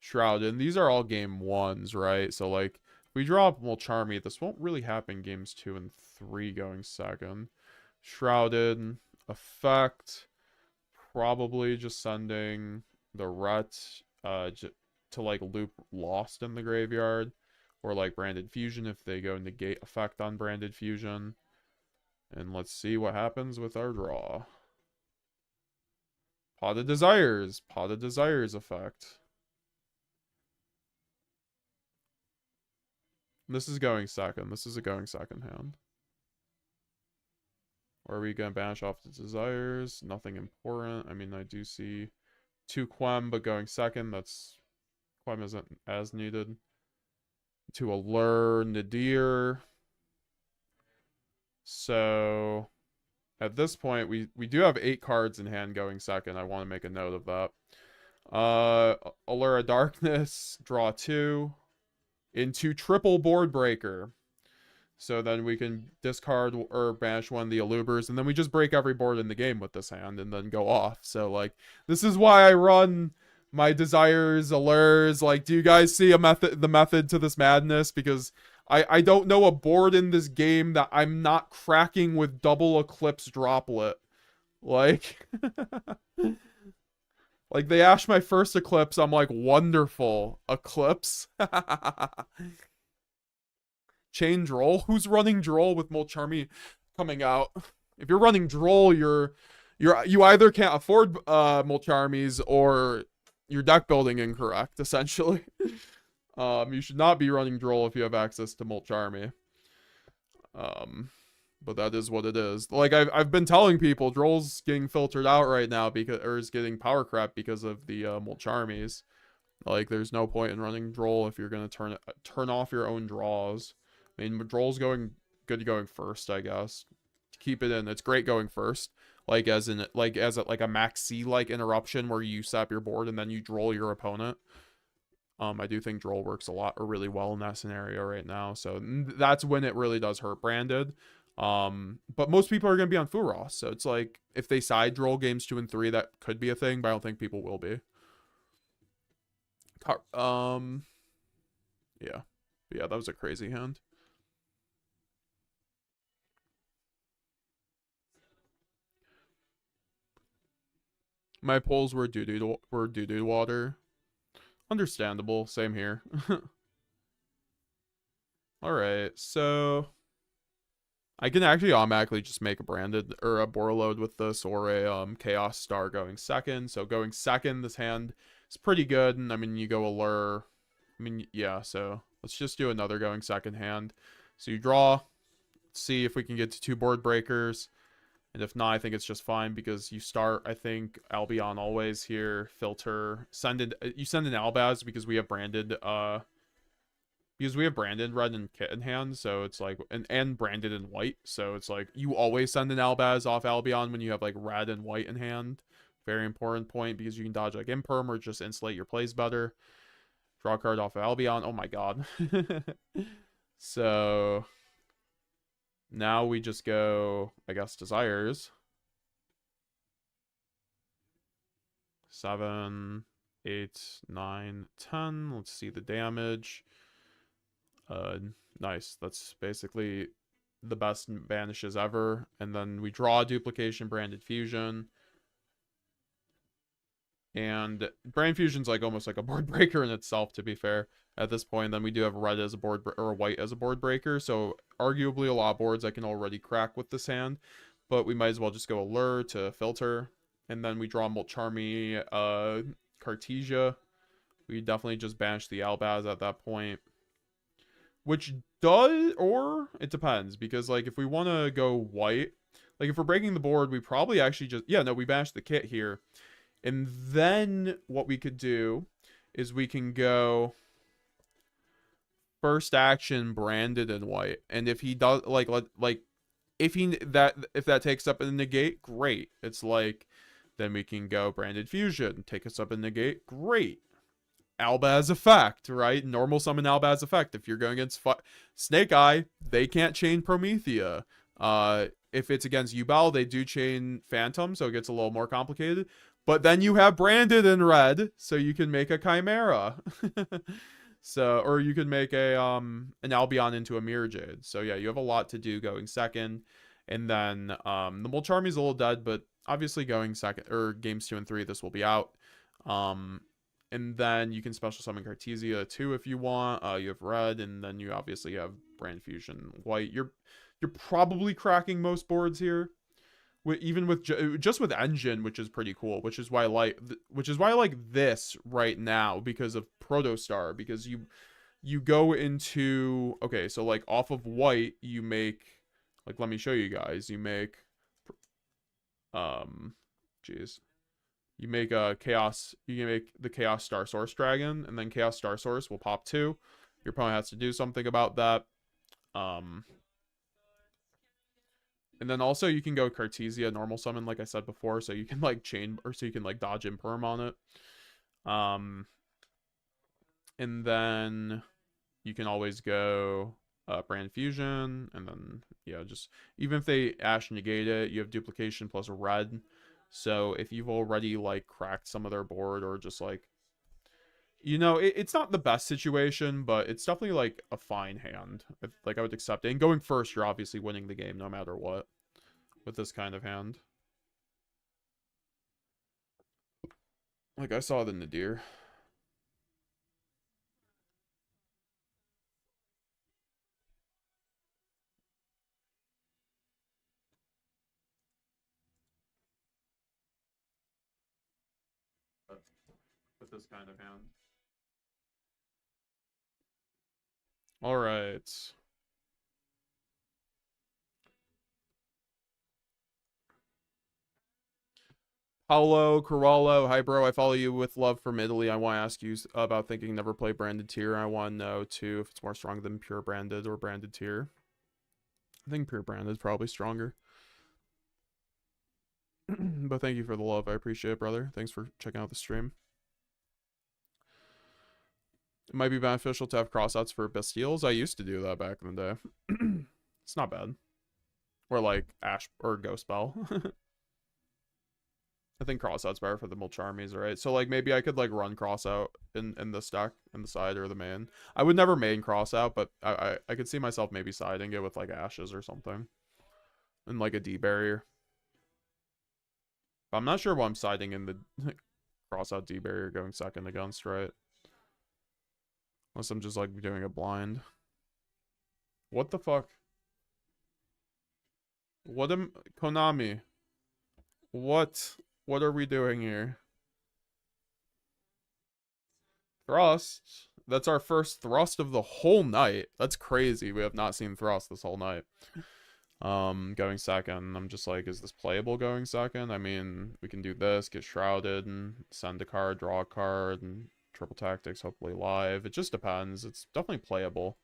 Shrouded. And these are all game 1s, right? So, like, if we drop Molcharmy, this won't really happen games 2 and 3 going second. Shrouded effect, probably just sending the Ret to, like, loop Lost in the graveyard, or, like, Branded Fusion if they go negate effect on Branded Fusion. And let's see what happens with our draw. Pot of Desires effect. This is going second. This is a going second hand. Or are we going to banish off the Desires? Nothing important. I mean, I do see 2 Quem, but going second, that's... Quem isn't as needed. To Allure, Nadir. So, at this point, we do have 8 cards in hand going second. I want to make a note of that. Allure of Darkness, draw 2. Into triple board breaker. So then we can discard or banish one of the Alubers, and then we just break every board in the game with this hand and then go off. So, like, this is why I run my Desires, Allures. Like, do you guys see the method to this madness? Because I don't know a board in this game that I'm not cracking with double Eclipse Droplet. Like, like, they ash my first Eclipse, I'm like, wonderful. Eclipse? Chain Droll? Who's running Droll with Molcharmy coming out? If you're running Droll, you either can't afford Molcharmies or your deck building incorrect, essentially. You should not be running Droll if you have access to Molcharmy. But that is what it is. Like, I've been telling people, Droll's getting filtered out right now because, or is getting power crap because of the Molcharmies. Like, there's no point in running Droll if you're gonna turn off your own draws. I mean, Droll's good going first, I guess. Keep it in. It's great going first. Like, as a Maxi like interruption where you sap your board and then you Droll your opponent. I do think Droll works a lot or really well in that scenario right now. So that's when it really does hurt branded. But most people are going to be on Fuwaloss. So it's like, if they side Droll games 2 and 3, that could be a thing, but I don't think people will be. Yeah. Yeah, that was a crazy hand. My polls were doo-doo water. Understandable. Same here. Alright, so I can actually automatically just make a branded or a Borreload with this, or a Chaos Star going second. So going second, this hand is pretty good. And I mean, you go Allure. I mean, yeah, so let's just do another going second hand. So you draw, see if we can get to 2 board breakers. And if not, I think it's just fine because you start, I think, Albion always here, filter, you send an Albaz because we have branded, red and kit in hand, so it's like, and branded in white, so it's like, you always send an Albaz off Albion when you have, like, red and white in hand. Very important point, because you can dodge, like, imperm or just insulate your plays better. Draw a card off of Albion, oh my god. So... now we just go, I guess, Desires. 7, 8, 9, 10. Let's see the damage. Nice. That's basically the best banishes ever. And then we draw duplication, branded fusion. And brand fusion's like almost like a board breaker in itself, to be fair. At this point, then we do have red as a board or white as a board breaker. So arguably a lot of boards I can already crack with this hand, but we might as well just go allure to filter. And then we draw Molcharmy, Cartesia. We definitely just banish the Albaz at that point. Which does, or it depends, because like if we want to go white, like if we're breaking the board, we probably actually just, yeah, no, we bash the kit here. And then what we could do is we can go first action branded in white. And if he does if that takes up a negate, great. It's like then we can go branded fusion, take us up a negate, great. Albaz effect, right? Normal summon Albaz effect. If you're going against Snake Eye, they can't chain Promethea. If it's against Yubel, they do chain Phantom, so it gets a little more complicated. But then you have branded in red, so you can make a Chimera. So, or you could make a an Albion into a Mirror Jade. So yeah, you have a lot to do going second. And then the Molcharmy's a little dead, but obviously going second, or games 2 and 3, this will be out. And then you can special summon Cartesia too if you want. You have red, and then you obviously have brand fusion white. You're probably cracking most boards here. Even with just with engine, which is pretty cool, which is why I like this right now because of Protostar, because you go into, okay, so like off of white you make, like, let me show you guys, you make you make a chaos, you can make the Chaos Star Source Dragon, and then Chaos Star Source will pop 2. Your opponent has to do something about that. And then also you can go Cartesia normal summon, like I said before, so you can like chain, or so you can like dodge imperm on it. And then you can always go brand fusion, and then yeah, just even if they Ash negate it, you have duplication plus a red. So if you've already like cracked some of their board, or just like, you know, it's not the best situation, but it's definitely like a fine hand. Like I would accept it. And going first, you're obviously winning the game no matter what with this kind of hand. Like I saw the Nadir. With this kind of hand. All right. Paulo Corallo, hi bro, I follow you with love from Italy. I want to ask you about thinking never play branded tier. I want to know too if it's more strong than pure branded or branded tier. I think pure branded is probably stronger. But thank you for the love. I appreciate it, brother. Thanks for checking out the stream. It might be beneficial to have crossouts for Bastiles. I used to do that back in the day. It's not bad. Or like Ash or Ghost Bell. I think crossout's better for the Molcharmies, right? So like maybe I could like run crossout in the stack, in the side or the main. I would never main crossout, but I could see myself maybe siding it with like Ashes or something. And like a D barrier. But I'm not sure what I'm siding in the crossout D barrier going second against, right? Unless I'm just like doing a blind. What the fuck? What am Konami? What are we doing here? Thrust? That's our first thrust of the whole night. That's crazy. We have not seen thrust this whole night. Going second. I'm just like, is this playable going second? I mean, we can do this, get shrouded, and send a card, draw a card, and triple tactics, hopefully live. It just depends. It's definitely playable.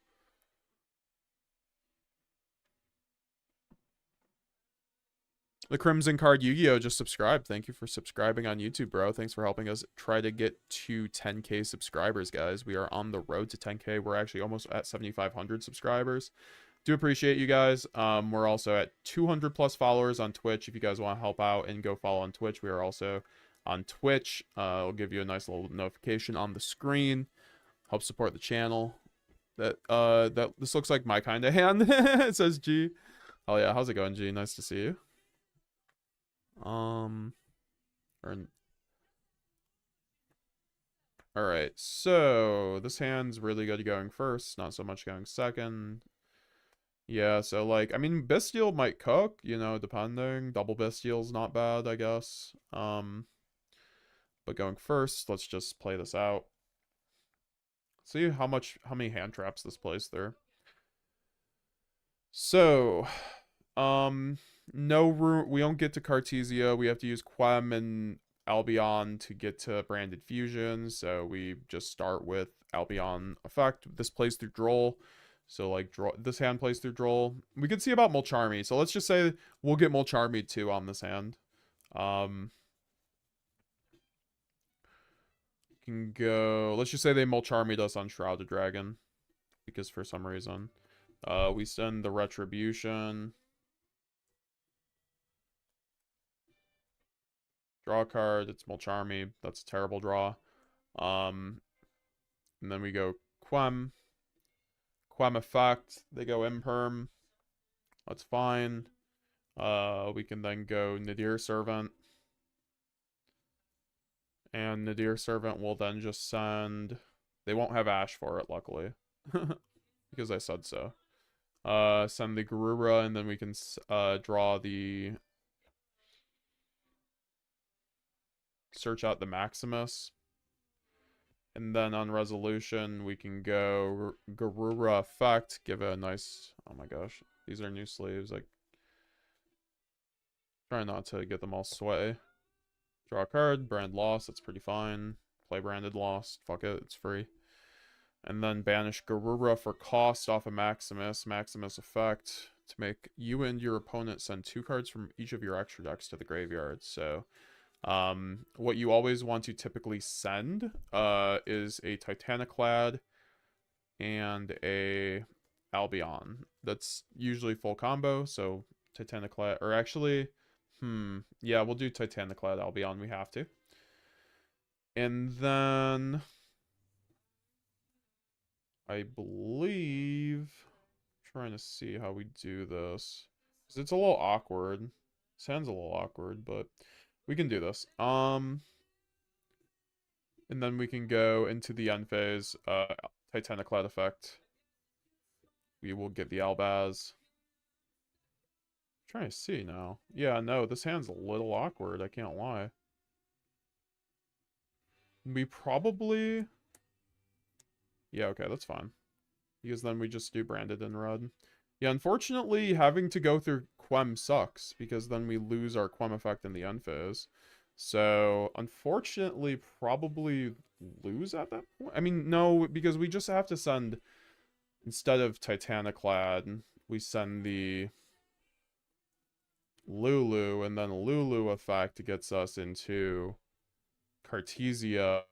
The Crimson Card Yu-Gi-Oh! Just subscribed. Thank you for subscribing on YouTube, bro. Thanks for helping us try to get to 10K subscribers, guys. We are on the road to 10K. We're actually almost at 7,500 subscribers. Do appreciate you guys. We're also at 200 plus followers on Twitch. If you guys want to help out and go follow on Twitch, we are also on Twitch. It'll give you a nice little notification on the screen. Help support the channel. That this looks like my kind of hand. It says G. Oh yeah, how's it going, G? Nice to see you. Alright, so this hand's really good going first, not so much going second. Yeah, so like, I mean, Bestial might cook, you know, depending. Double Bestial's not bad, I guess. But going first, let's just play this out. See how many hand traps this plays through. So, no room, we don't get to Cartesia. We have to use Quem and Albion to get to Branded Fusion, so we just start with Albion effect. This plays through Droll, so like this hand plays through Droll. We can see about Mulcharmy, so let's just say we'll get Mulcharmy too on this hand. Can go, let's just say they Mulcharmy us on Shrouded Dragon, because for some reason. We send the Retribution. Draw a card, it's Mulcharmy. That's a terrible draw. And then we go Quem. Quem effect. They go imperm. That's fine. We can then go Nadir Servant. And Nadir Servant will then just send... They won't have Ash for it, luckily. Because I said so. Send the Garura, and then we can draw the... Search out the Maximus. And then on resolution, we can go Garura effect. Give it a nice... Oh my gosh. These are new sleeves. Like, try not to get them all sweaty. Draw a card. Brand lost. That's pretty fine. Play branded lost. Fuck it. It's free. And then banish Garura for cost off of Maximus. Maximus effect. To make you and your opponent send 2 cards from each of your extra decks to the graveyard. So... what you always want to typically send is a Titaniclad and a Albion. That's usually full combo, so Titaniclad, or actually, yeah, we'll do Titaniclad Albion, we have to. And then, I believe, trying to see how we do this, because it's a little awkward. Sounds a little awkward, but... We can do this. And then we can go into the end phase, Titaniclad effect. We will get the Albaz. I'm trying to see now. Yeah, no, this hand's a little awkward, I can't lie. We probably... Yeah, okay, that's fine. Because then we just do Branded and Red. Yeah, unfortunately, having to go through Quem sucks, because then we lose our Quem effect in the end phase. So, unfortunately, probably lose at that point. I mean, no, because we just have to send, instead of Titaniclad, we send the Lulu, and then Lulu effect gets us into Cartesia.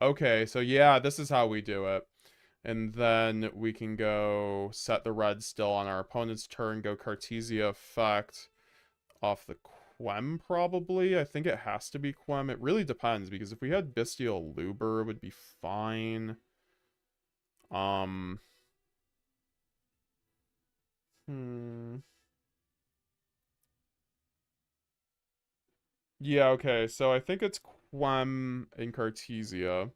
Okay, so yeah, this is how we do it. And then we can go set the red still on our opponent's turn, go Cartesia effect off the Quem, probably. I think it has to be Quem. It really depends, because if we had Bestial Luber, it would be fine. Yeah, okay, so I think it's Quem and Cartesia.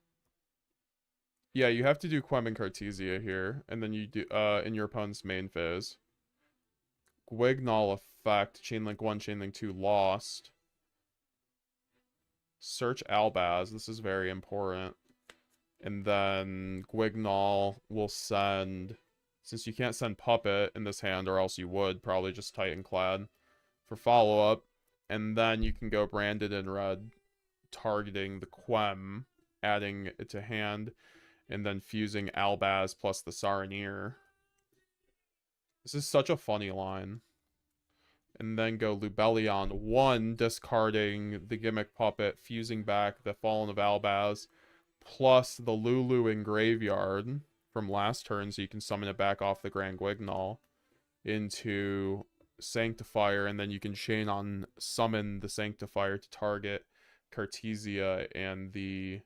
Yeah, you have to do Quem and Cartesia here, and then you do in your opponent's main phase. Guignol effect, Chainlink 1, Chainlink 2 lost. Search Albaz, this is very important. And then Guignol will send, since you can't send Puppet in this hand, or else you would, probably just Titanclad for follow-up. And then you can go Branded in Red, targeting the Quem, adding it to hand, and then fusing Albaz plus the Saronir. This is such a funny line. And then go Lubellion 1, discarding the Gimmick Puppet, fusing back the Fallen of Albaz, plus the Lulu in Graveyard from last turn, so you can summon it back off the Grand Guignol into Sanctifier, and then you can chain on summon the Sanctifier to target Cartesia and the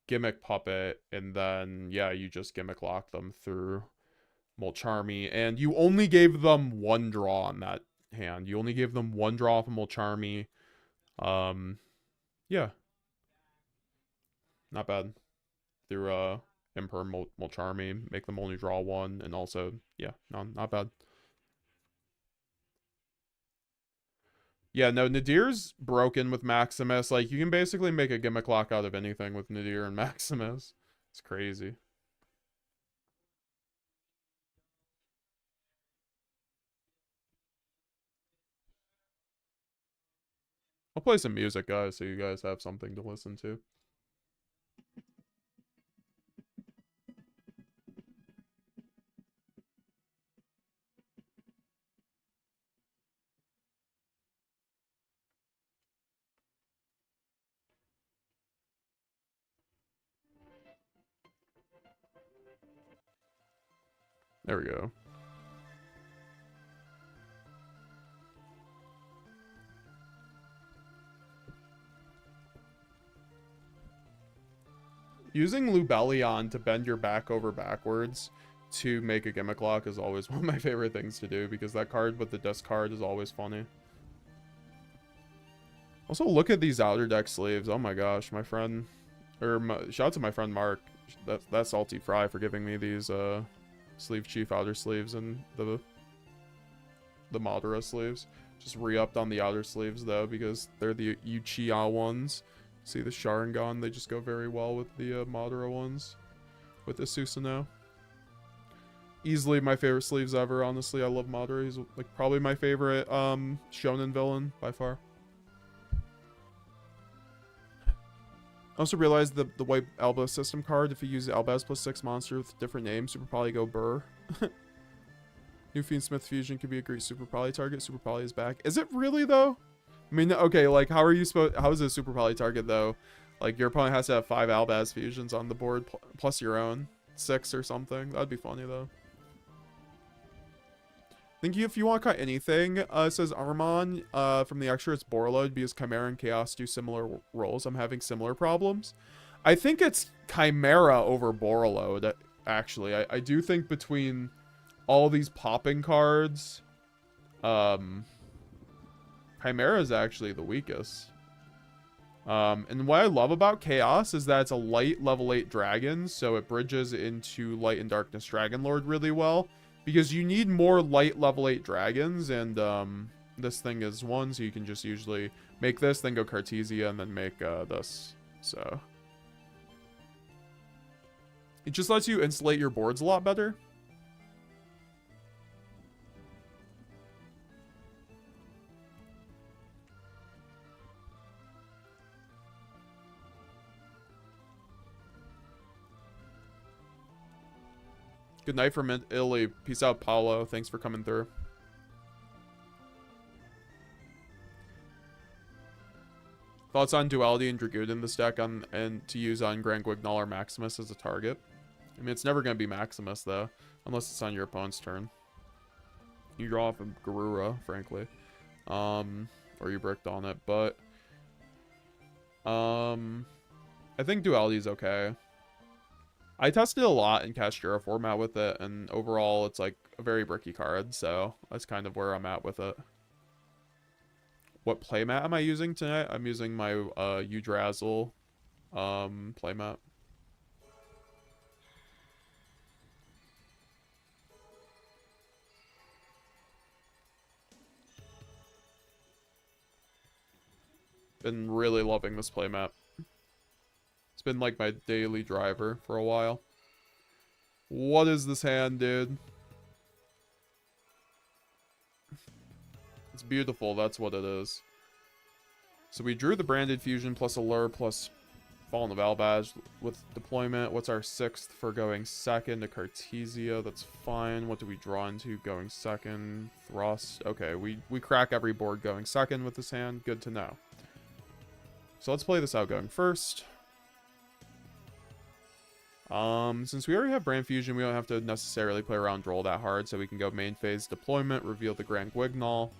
Gimmick Puppet, and then, yeah, you just Gimmick Lock them through Molcharmy, and you only gave them one draw on that hand. You only gave them one draw from Molcharmy. Yeah. Not bad. Through, imperm Molcharmy, make them only draw one, and also, yeah, no, not bad. Yeah, no, Nadir's broken with Maximus. Like, you can basically make a Gimmick Lock out of anything with Nadir and Maximus. It's crazy. I'll play some music, guys, so you guys have something to listen to. There we go. Using Lubellion to bend your back over backwards to make a Gimmick Lock is always one of my favorite things to do, because that card with the discard is always funny. Also, look at these outer deck sleeves. Oh my gosh, my friend, shout out to my friend Mark. That's Salty Fry for giving me these Sleeve Chief outer sleeves and the Madara sleeves. Just re-upped on the outer sleeves though, because they're the Uchiha ones. See the Sharingan, they just go very well with the Madara ones. With the Susanoo. Easily my favorite sleeves ever, honestly. I love Madara. He's like probably my favorite shonen villain by far. I also realized the white Alba system card, if you use Albaz plus 6 monster with different names, Super Poly go burr. New Fiend Smith Fusion could be a great Super Poly target. Super Poly is back. Is it really though? I mean, okay, like how is it a Super Poly target though? Like your opponent has to have 5 Albaz fusions on the board plus your own 6 or something. That'd be funny though. I think if you want to cut anything, it says Armon, from the extra, it's Borreload, because Chimera and Chaos do similar roles. I'm having similar problems. I think it's Chimera over Borreload, actually. I do think between all these popping cards, Chimera is actually the weakest. And what I love about Chaos is that it's a light level 8 dragon, so it bridges into Light and Darkness Dragonlord really well. Because you need more light level 8 dragons, and this thing is one, so you can just usually make this, then go Cartesia, and then make this. So it just lets you insulate your boards a lot better. Good night from Italy. Peace out, Paulo. Thanks for coming through. Thoughts on Duality and Dragoon in this deck and to use on Grand Guignol or Maximus as a target? I mean, it's never going to be Maximus, though. Unless it's on your opponent's turn. You draw off a Garura, frankly. Or you bricked on it, but... I think Duality is okay. I tested a lot in kashtira format with it, and overall it's like a very bricky card, so that's kind of where I'm at with it. What playmat am I using tonight? I'm using my Yggdrasil playmat. Been really loving this playmat. It's been like my daily driver for a while. What is this hand, dude? It's beautiful, that's what it is. So we drew the Branded Fusion plus Allure plus Fallen of Albaz with deployment. What's our 6th for going second to Cartesia? That's fine. What do we draw into going second? Thrust. Okay, we crack every board going second with this hand. Good to know. So let's play this out going first. Since we already have Brand Fusion, we don't have to necessarily play around roll that hard, so we can go main phase deployment, reveal the Grand Guignol,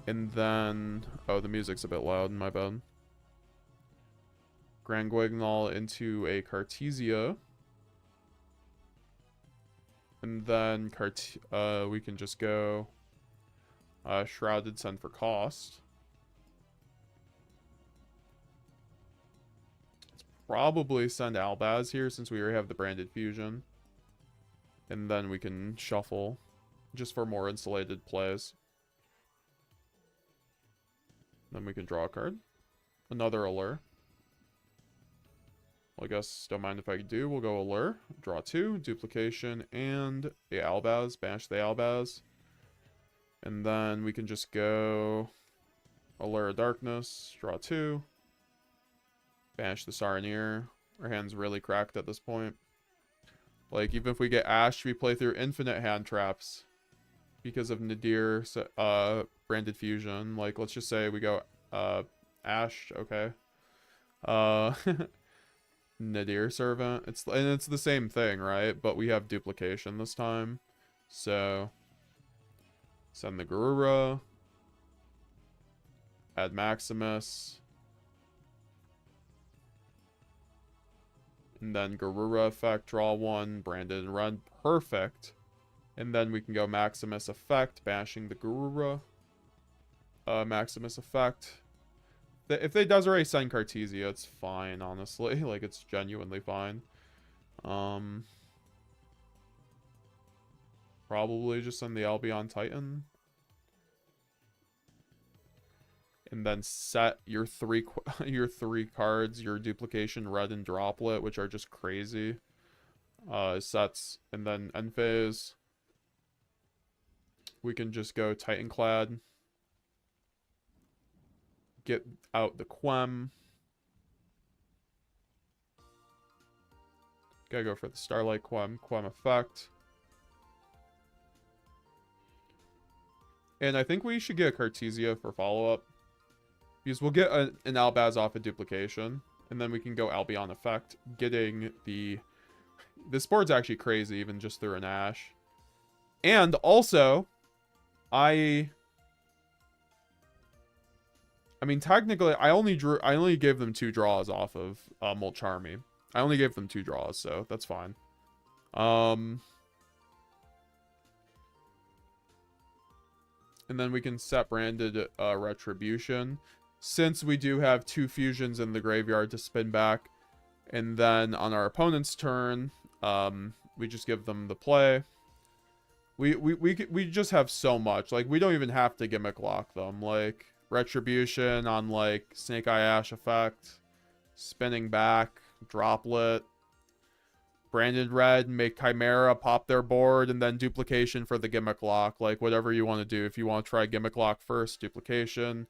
and then... Oh, the music's a bit loud, my bad. Grand Guignol into a Cartesia. And then we can just go Shrouded, send for cost. Let's probably send Albaz here since we already have the Branded Fusion. And then we can shuffle just for more insulated plays. Then we can draw a card. Another Allure. Well, I guess, don't mind if I do. We'll go Allure. Draw 2, Duplication, and a Albaz. Banish the Albaz. And then we can just go Allure of Darkness. Draw 2. Banish the Saronir. Our hand's really cracked at this point. Like, even if we get Ash, we play through infinite hand traps. Because of Nadir, Branded Fusion. Like, let's just say we go, Ash, okay. Nadir Servant. It's the same thing, right? But we have duplication this time. So, send the Garura. Add Maximus. And then Garura effect, draw 1, Branded and Red. Perfect. And then we can go Maximus effect, bashing the Garura. Maximus effect. If they Desiree send Cartesia, it's fine, honestly. Like, it's genuinely fine. Probably just send the Albion Titan. And then set your three cards, your Duplication, Red, and Droplet, which are just crazy. Sets. And then end phase. We can just go Titanclad. Get out the Quem. Gotta go for the Starlight Quem effect. And I think we should get a Cartesia for follow-up. Because we'll get an Albaz off a duplication. And then we can go Albion effect. Getting the... This board's actually crazy, even just through an Ash. And also... I mean, technically, I only gave them 2 draws off of Molcharmy. I only gave them 2 draws, so that's fine. And then we can set Branded Retribution. Since we do have 2 fusions in the graveyard to spin back. And then on our opponent's turn, we just give them the play. We just have so much. Like, we don't even have to gimmick lock them. Like, Retribution on, like, Snake Eye Ash effect. Spinning back. Droplet. Branded Red. Make Chimera pop their board. And then Duplication for the gimmick lock. Like, whatever you want to do. If you want to try gimmick lock first, Duplication.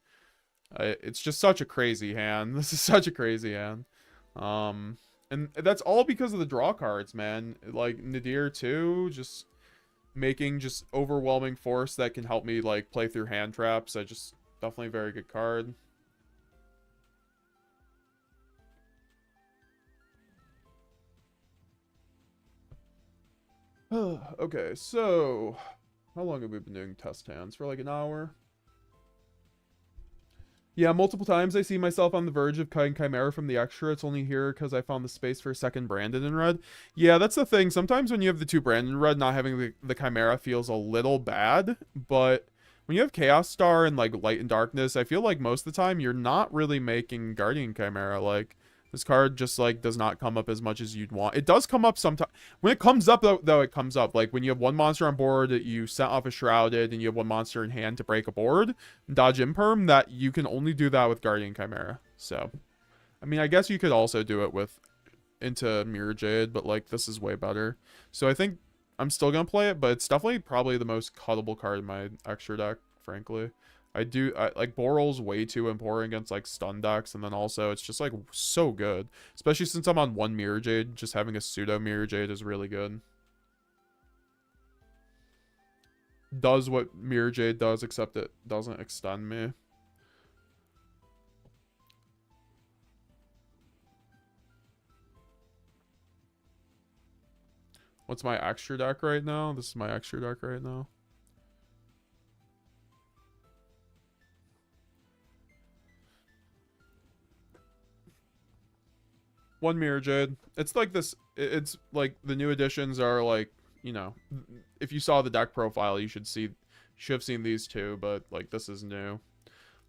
It's just such a crazy hand. This is such a crazy hand. And that's all because of the draw cards, man. Like, Nadir, too. Just... making just overwhelming force that can help me, like, play through hand traps. Definitely a very good card. Okay, so how long have we been doing test hands? For like an hour? Yeah, multiple times I see myself on the verge of cutting Chimera from the extra. It's only here because I found the space for a second Branded in Red. Yeah, that's the thing. Sometimes when you have the 2 Branded in Red, not having the Chimera feels a little bad. But when you have Chaos Star and, like, Light and Darkness, I feel like most of the time you're not really making Guardian Chimera. Like, this card just, like, does not come up as much as you'd want. It does come up sometimes. When it comes up, though, it comes up. Like, when you have 1 monster on board, you set off a Shrouded, and you have 1 monster in hand to break a board, dodge imperm, that you can only do that with Guardian Chimera. So, I mean, I guess you could also do it with into Mirror Jade, but, like, this is way better. So I think I'm still gonna play it, but it's definitely probably the most cuttable card in my extra deck, frankly. I like, Boral's way too important against, like, stun decks, and then also it's just, like, so good. Especially since I'm on 1 Mirror Jade, just having a pseudo Mirror Jade is really good. Does what Mirror Jade does, except it doesn't extend me. What's my extra deck right now? This is my extra deck right now. One Mirror Jade. It's like this. It's like the new additions are like, you know, if you saw the deck profile, you should have seen these two, but like this is new.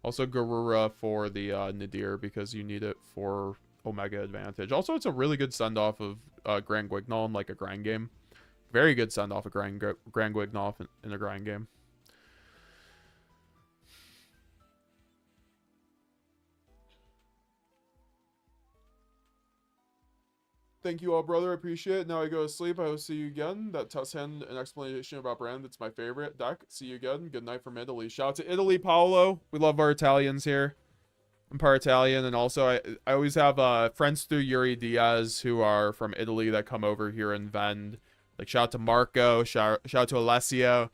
Also Garura for the Nadir because you need it for Omega advantage. Also, it's a really good send off of Grand Guignol in like a grind game. Very good send off of Grand Guignol in a grind game. Thank you all, brother. I appreciate it. Now I go to sleep. I will see you again. That test hand and explanation about brand. That's my favorite deck. See you again. Good night from Italy. Shout out to Italy, Paolo. We love our Italians here. I'm part Italian, and also I always have friends through Yuri Diaz who are from Italy that come over here and vend. Like shout out to Marco. Shout out to Alessio.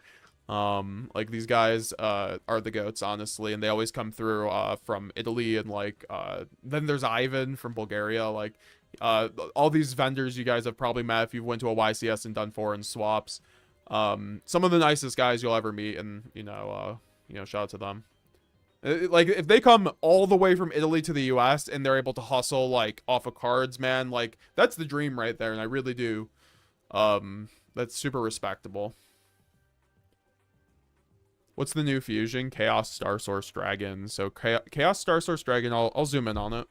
Like these guys are the goats, honestly, and they always come through from Italy, and like then there's Ivan from Bulgaria. Like all these vendors you guys have probably met if you went to a YCS and done foreign swaps. Some of the nicest guys you'll ever meet, and you know, shout out to them. Like if they come all the way from Italy to the US and they're able to hustle like off of cards, man, like that's the dream right there, and I really do. That's super respectable. What's the new fusion? Chaos Star Source Dragon. So Chaos Star Source Dragon, I'll zoom in on it.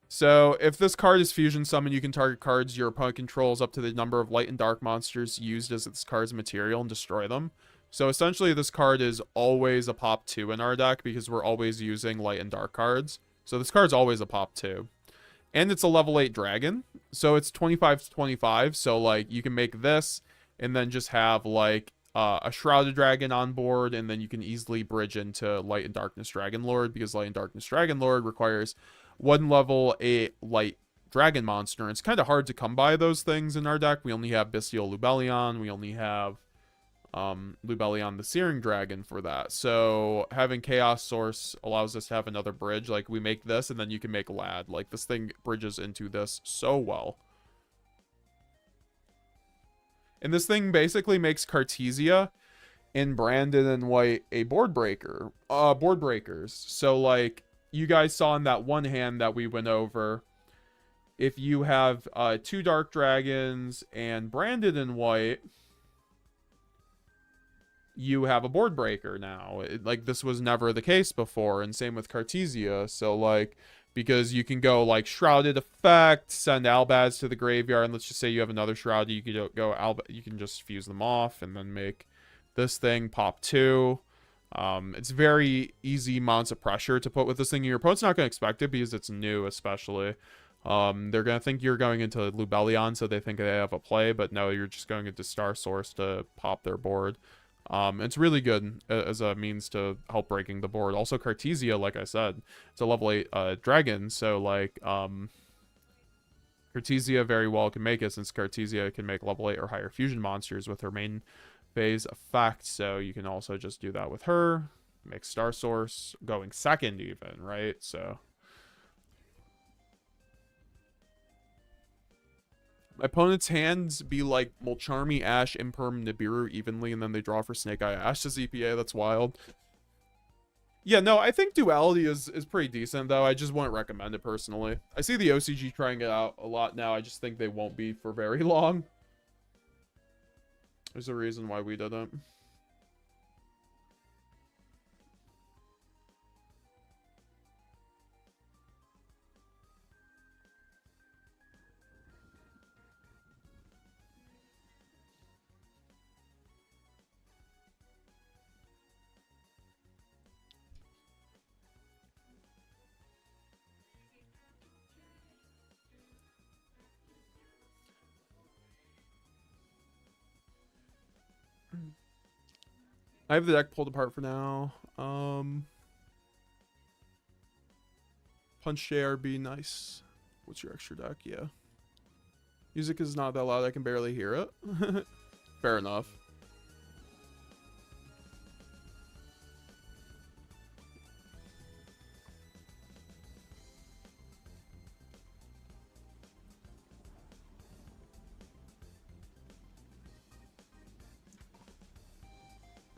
So if this card is fusion summon, you can target cards your opponent controls up to the number of light and dark monsters used as this card's material and destroy them. So essentially this card is always a pop 2 in our deck because we're always using light and dark cards. So this card's always a pop 2. And it's a level 8 dragon. So it's 25 to 25. So like you can make this and then just have like a Shrouded Dragon on board, and then you can easily bridge into Light and Darkness Dragon Lord, because Light and Darkness Dragon Lord requires 1 level 8 light dragon monster. And it's kind of hard to come by those things in our deck. We only have Bestial Lubellion. We only have Lubellion the Searing Dragon for that. So having Chaos Source allows us to have another bridge. Like we make this, and then you can make Lad. Like this thing bridges into this so well. And this thing basically makes Cartesia and Brandon and White a board breakers. So like you guys saw in that one hand that we went over, if you have 2 Dark Dragons and Brandon and White, you have a board breaker now. Like this was never the case before, and same with Cartesia. So like, because you can go like Shrouded Effect, send Albaz to the graveyard, and let's just say you have another Shrouded, you can go you can just fuse them off and then make this thing pop 2. It's very easy amounts of pressure to put with this thing. Your opponent's not going to expect it because it's new, especially. They're going to think you're going into Lubellion, so they think they have a play, but no, you're just going into Star Source to pop their board. It's really good as a means to help breaking the board. Also, Cartesia, like I said, it's a level 8 dragon, so like Cartesia very well can make it, since Cartesia can make level 8 or higher fusion monsters with her main phase effect. So you can also just do that with her, make Star Source going second even, right? So my opponent's hands be like Mulcharmy, Ash, Imperm, Nibiru evenly, and then they draw for Snake Eye Ash to ZPA. That's wild. Yeah, no, I think Duality is pretty decent, though. I just wouldn't recommend it personally. I see the OCG trying it out a lot now. I just think they won't be for very long. There's a reason why we didn't. I have the deck pulled apart for now. Punch JRB, nice. What's your extra deck? Yeah. Music is not that loud. I can barely hear it. Fair enough.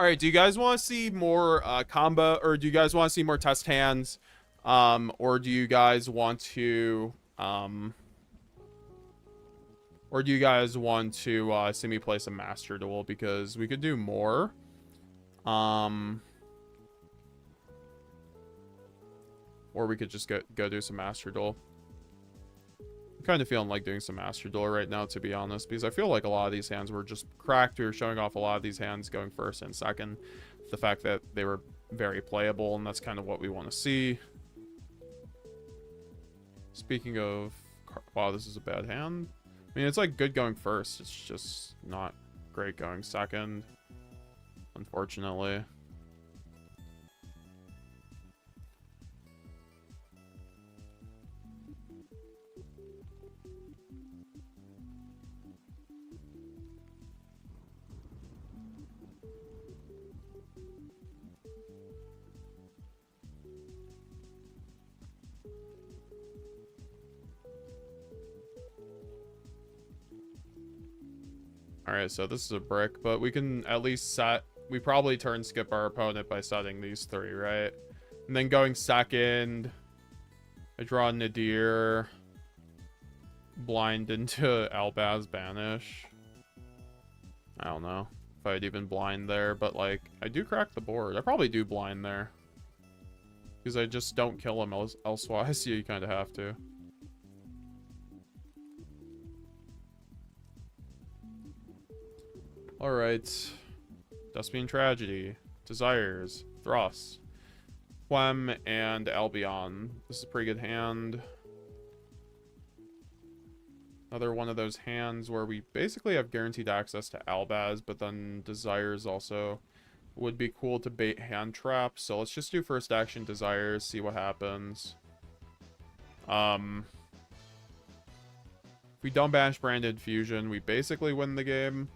All right, do you guys want to see more combo, or do you guys want to see more test hands, or do you guys want to see me play some Master Duel, because we could do more. Or we could just go do some Master Duel. I'm kind of feeling like doing some Master Duel right now, to be honest, because I feel like a lot of these hands were just cracked. We were showing off a lot of these hands going first and second. The fact that they were very playable, and that's kind of what we want to see. Speaking of... Wow, this is a bad hand. I mean, it's like good going first. It's just not great going second, unfortunately. Alright, so this is a brick, but we can at least set... We probably turn skip our opponent by setting these three, right? And then going second, I draw Nadir, blind into Albaz Banish. I don't know if I'd even blind there, but like, I do crack the board. I probably do blind there, because I just don't kill him elsewise. You kind of have to. Alright. Despian Tragedy. Desires. Thrust. Quem and Albion. This is a pretty good hand. Another one of those hands where we basically have guaranteed access to Albaz, but then Desires also would be cool to bait hand traps. So let's just do first action Desires, see what happens. If we don't bash Branded Fusion, we basically win the game.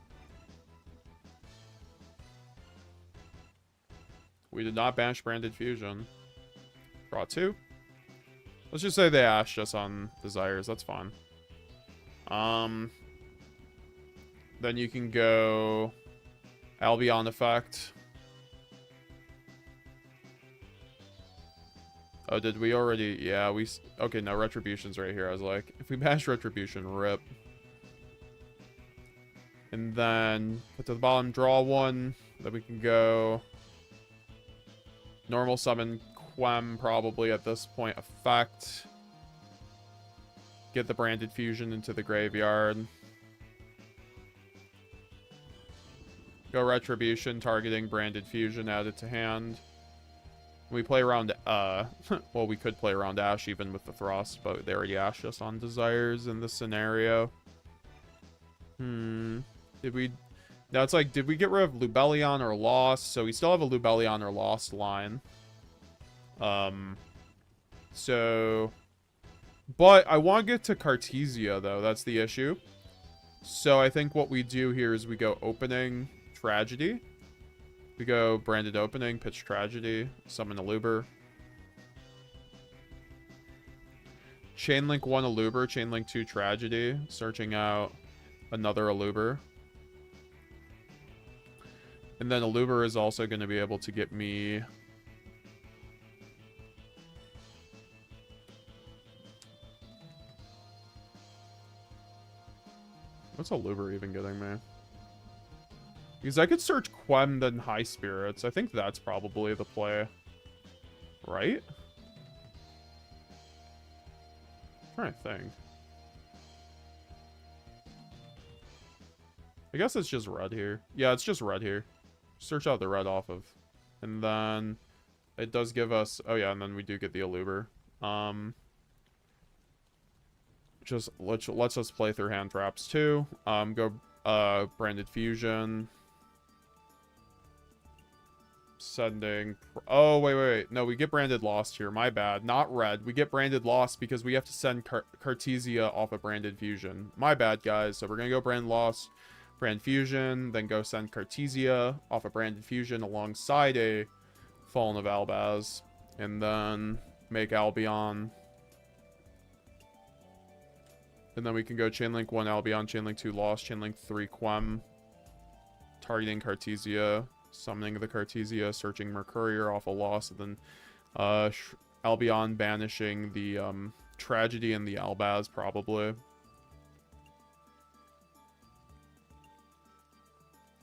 We did not bash Branded Fusion. Draw 2. Let's just say they ashed us on Desires. That's fine. Then you can go Albion effect. Oh, did we already? Yeah, we... Okay, no, Retribution's right here. I was like, if we bash Retribution, rip. And then put to the bottom, draw 1. Then we can go... Normal summon Quem, probably at this point. Effect. Get the Branded Fusion into the graveyard. Go Retribution, targeting Branded Fusion, add it to hand. We play around, well, we could play around Ash even with the Thrust, but they already ashed us on Desires in this scenario. Did we... Now it's like, did we get rid of Lubellion or Lost? So we still have a Lubellion or Lost line. So... But I want to get to Cartesia, though. That's the issue. So I think what we do here is we go Opening, Tragedy. We go Branded Opening, pitch Tragedy, summon Aluber. Chainlink 1 Aluber, Chainlink 2 Tragedy, searching out another Aluber. And then Aluber is also going to be able to get me... What's Aluber even getting me? Because I could search Quem, then High Spirits. I think that's probably the play. Right? I'm trying to think. I guess it's just red here. Yeah, it's just red here. Search out the red off of. And then it does give us... Oh yeah, and then we do get the Aluber. Just lets us play through hand traps too. Go Branded Fusion. Sending... Oh, wait. No, we get Branded Lost here. My bad. Not red. We get Branded Lost because we have to send Cartesia off of Branded Fusion. My bad, guys. So we're going to go Branded Lost, Brand Fusion, then go send Cartesia off of Branded Fusion alongside a Fallen of Albaz. And then make Albion. And then we can go Chainlink 1 Albion, Chainlink 2 Lost, Chainlink 3 Quem. Targeting Cartesia. Summoning the Cartesia, searching Mercurier off a loss, and then Albion banishing the Tragedy and the Albaz, probably.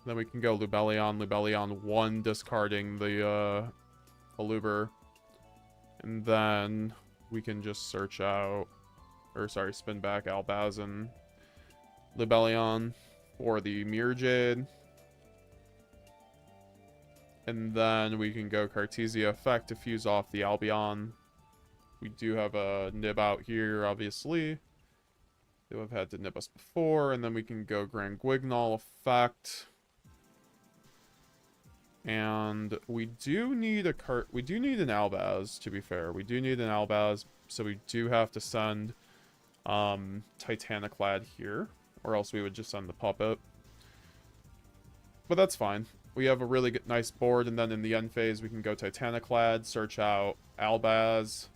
Then we can go Lubellion 1, discarding the Aluber. And then we can just search out, or sorry, spin back Albaz and Lubellion for the Mirror Jade. And then we can go Cartesia effect to fuse off the Albion. We do have a nib out here, obviously. They have had to nib us before. And then we can go Grand Guignol effect. And we do need an Albaz, to be fair. We do need an Albaz, so we do have to send Titaniclad here, or else we would just send the puppet. But that's fine. We have a really good, nice board, and then in the end phase, we can go Titaniclad, search out Albaz,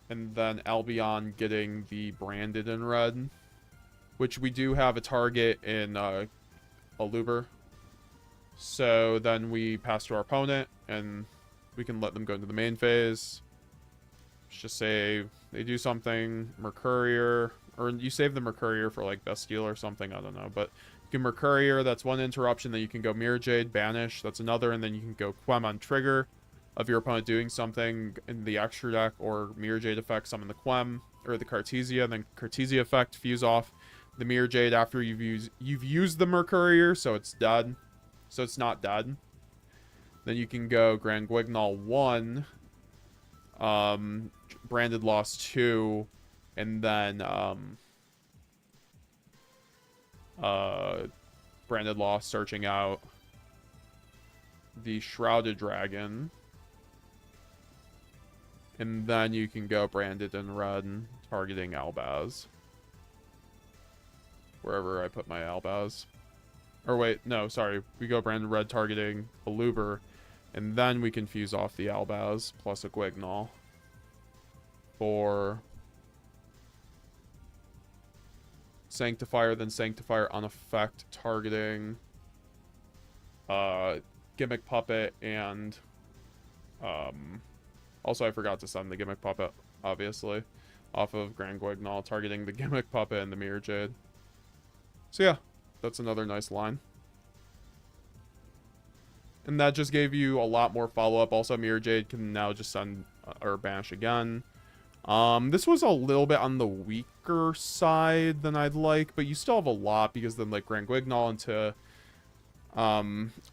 and then Albion getting the branded in red, which we do have a target in Aluber. So then we pass to our opponent, and we can let them go into the main phase. Let's just say they do something, Mercurier, or you save the Mercurier for like Bestial or something, I don't know, but you can Mercurier, that's one interruption. Then you can go Mirror Jade, banish, that's another, and then you can go Quem on trigger of your opponent doing something in the extra deck, or Mirror Jade effect, summon the Quem, or the Cartesia, then Cartesia effect, fuse off the Mirror Jade after you've used the Mercurier, so it's dead. So it's not dead. Then you can go Grand Guignol 1, Branded Loss 2, and then Branded Loss searching out the Shrouded Dragon. And then you can go Branded in red, targeting Albaz. Wherever I put my Albaz. Or wait, no, sorry. We go Branded red, targeting Aluber. And then we can fuse off the Albaz, plus a Guignol. For Sanctifier, then Sanctifier on effect, targeting Gimmick Puppet, and also I forgot to send the Gimmick Puppet, obviously, off of Grand Guignol, targeting the Gimmick Puppet and the Mirror Jade. So yeah, that's another nice line. And that just gave you a lot more follow-up. Also, Mirror Jade can now just send or banish again. This was a little bit on the weaker side than I'd like, but you still have a lot, because then like Grand Guignol into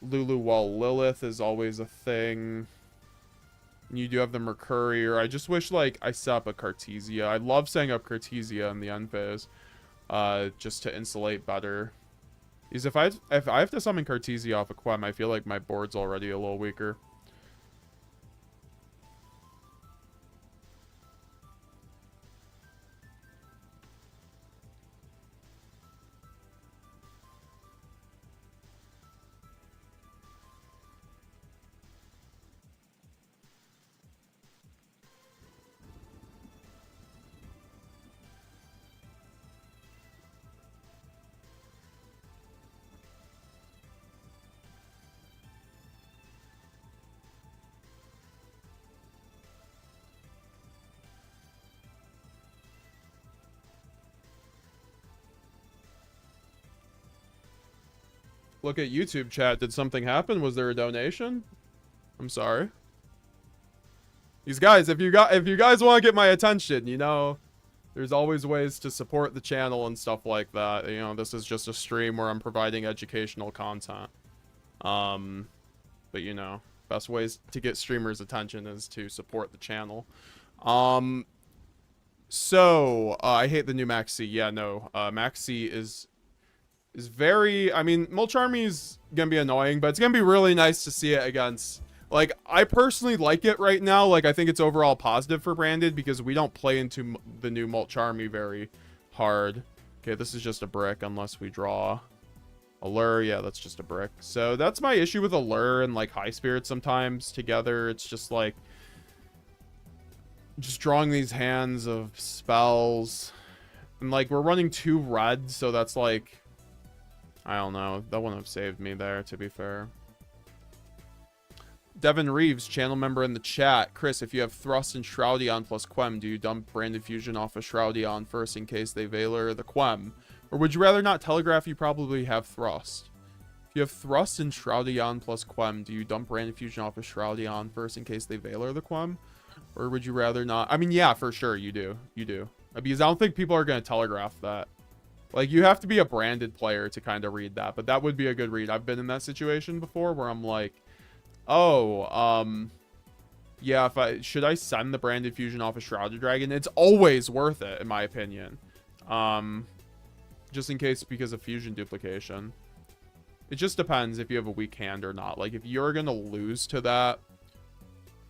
Lulu while Lilith is always a thing. You do have the Mercurier. I just wish like I set up a Cartesia. I love setting up Cartesia in the end phase, just to insulate better. Because if I have to summon Cartesia off a Quem, I feel like my board's already a little weaker. Look at YouTube chat. Did something happen? Was there a donation? I'm sorry. These guys, if you guys want to get my attention, you know, there's always ways to support the channel and stuff like that. You know, this is just a stream where I'm providing educational content. But you know, best ways to get streamers' attention is to support the channel. So I hate the new Max C. Yeah, no, Max C is very, I mean, Mulch Army is gonna be annoying, but it's gonna be really nice to see it against, like, I personally like it right now. Like, I think it's overall positive for Branded, because we don't play into the new Mulch Army very hard. Okay, this is just a brick unless we draw a lure. Yeah, that's just a brick. So that's my issue with Allure and like High Spirit sometimes together. It's just like just drawing these hands of spells, and like we're running 2 red, so that's like, I don't know. That wouldn't have saved me there, to be fair. Devin Reeves, channel member in the chat. Chris, if you have Thrust and Shroudion plus Quem, do you dump Branded Fusion off of Shroudion first in case they Valor the Quem? Or would you rather not telegraph? You probably have Thrust. If you have Thrust and Shroudion plus Quem, do you dump Branded Fusion off of Shroudion first in case they Valor the Quem? Or would you rather not? I mean, yeah, for sure, you do. You do. Because I don't think people are going to telegraph that. Like, you have to be a branded player to kind of read that. But that would be a good read. I've been in that situation before where I'm like, oh, yeah, should I send the Branded Fusion off of Shrouded Dragon? It's always worth it, in my opinion. Just in case because of fusion duplication. It just depends if you have a weak hand or not. Like, if you're gonna lose to that,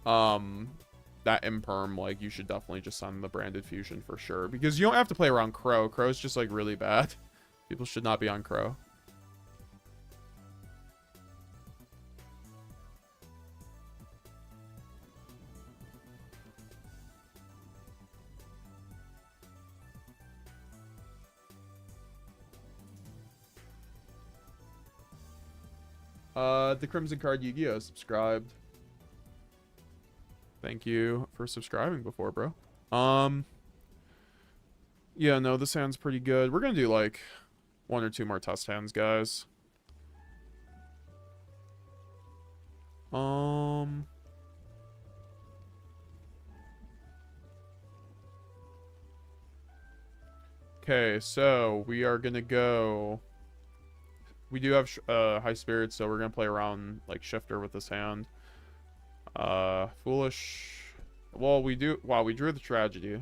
that imperm, like, you should definitely just send the Branded Fusion for sure. Because you don't have to play around Crow. Crow's just, like, really bad. People should not be on Crow. The Crimson Card Yu-Gi-Oh! Subscribed. Thank you for subscribing before, bro. Yeah, no, this hand's pretty good. We're gonna do, like, 1 or 2 more test hands, guys. Okay, so we are gonna go... We do have high spirits, so we're gonna play around like shifter with this hand. Foolish. Well, we do. Wow, we drew the tragedy.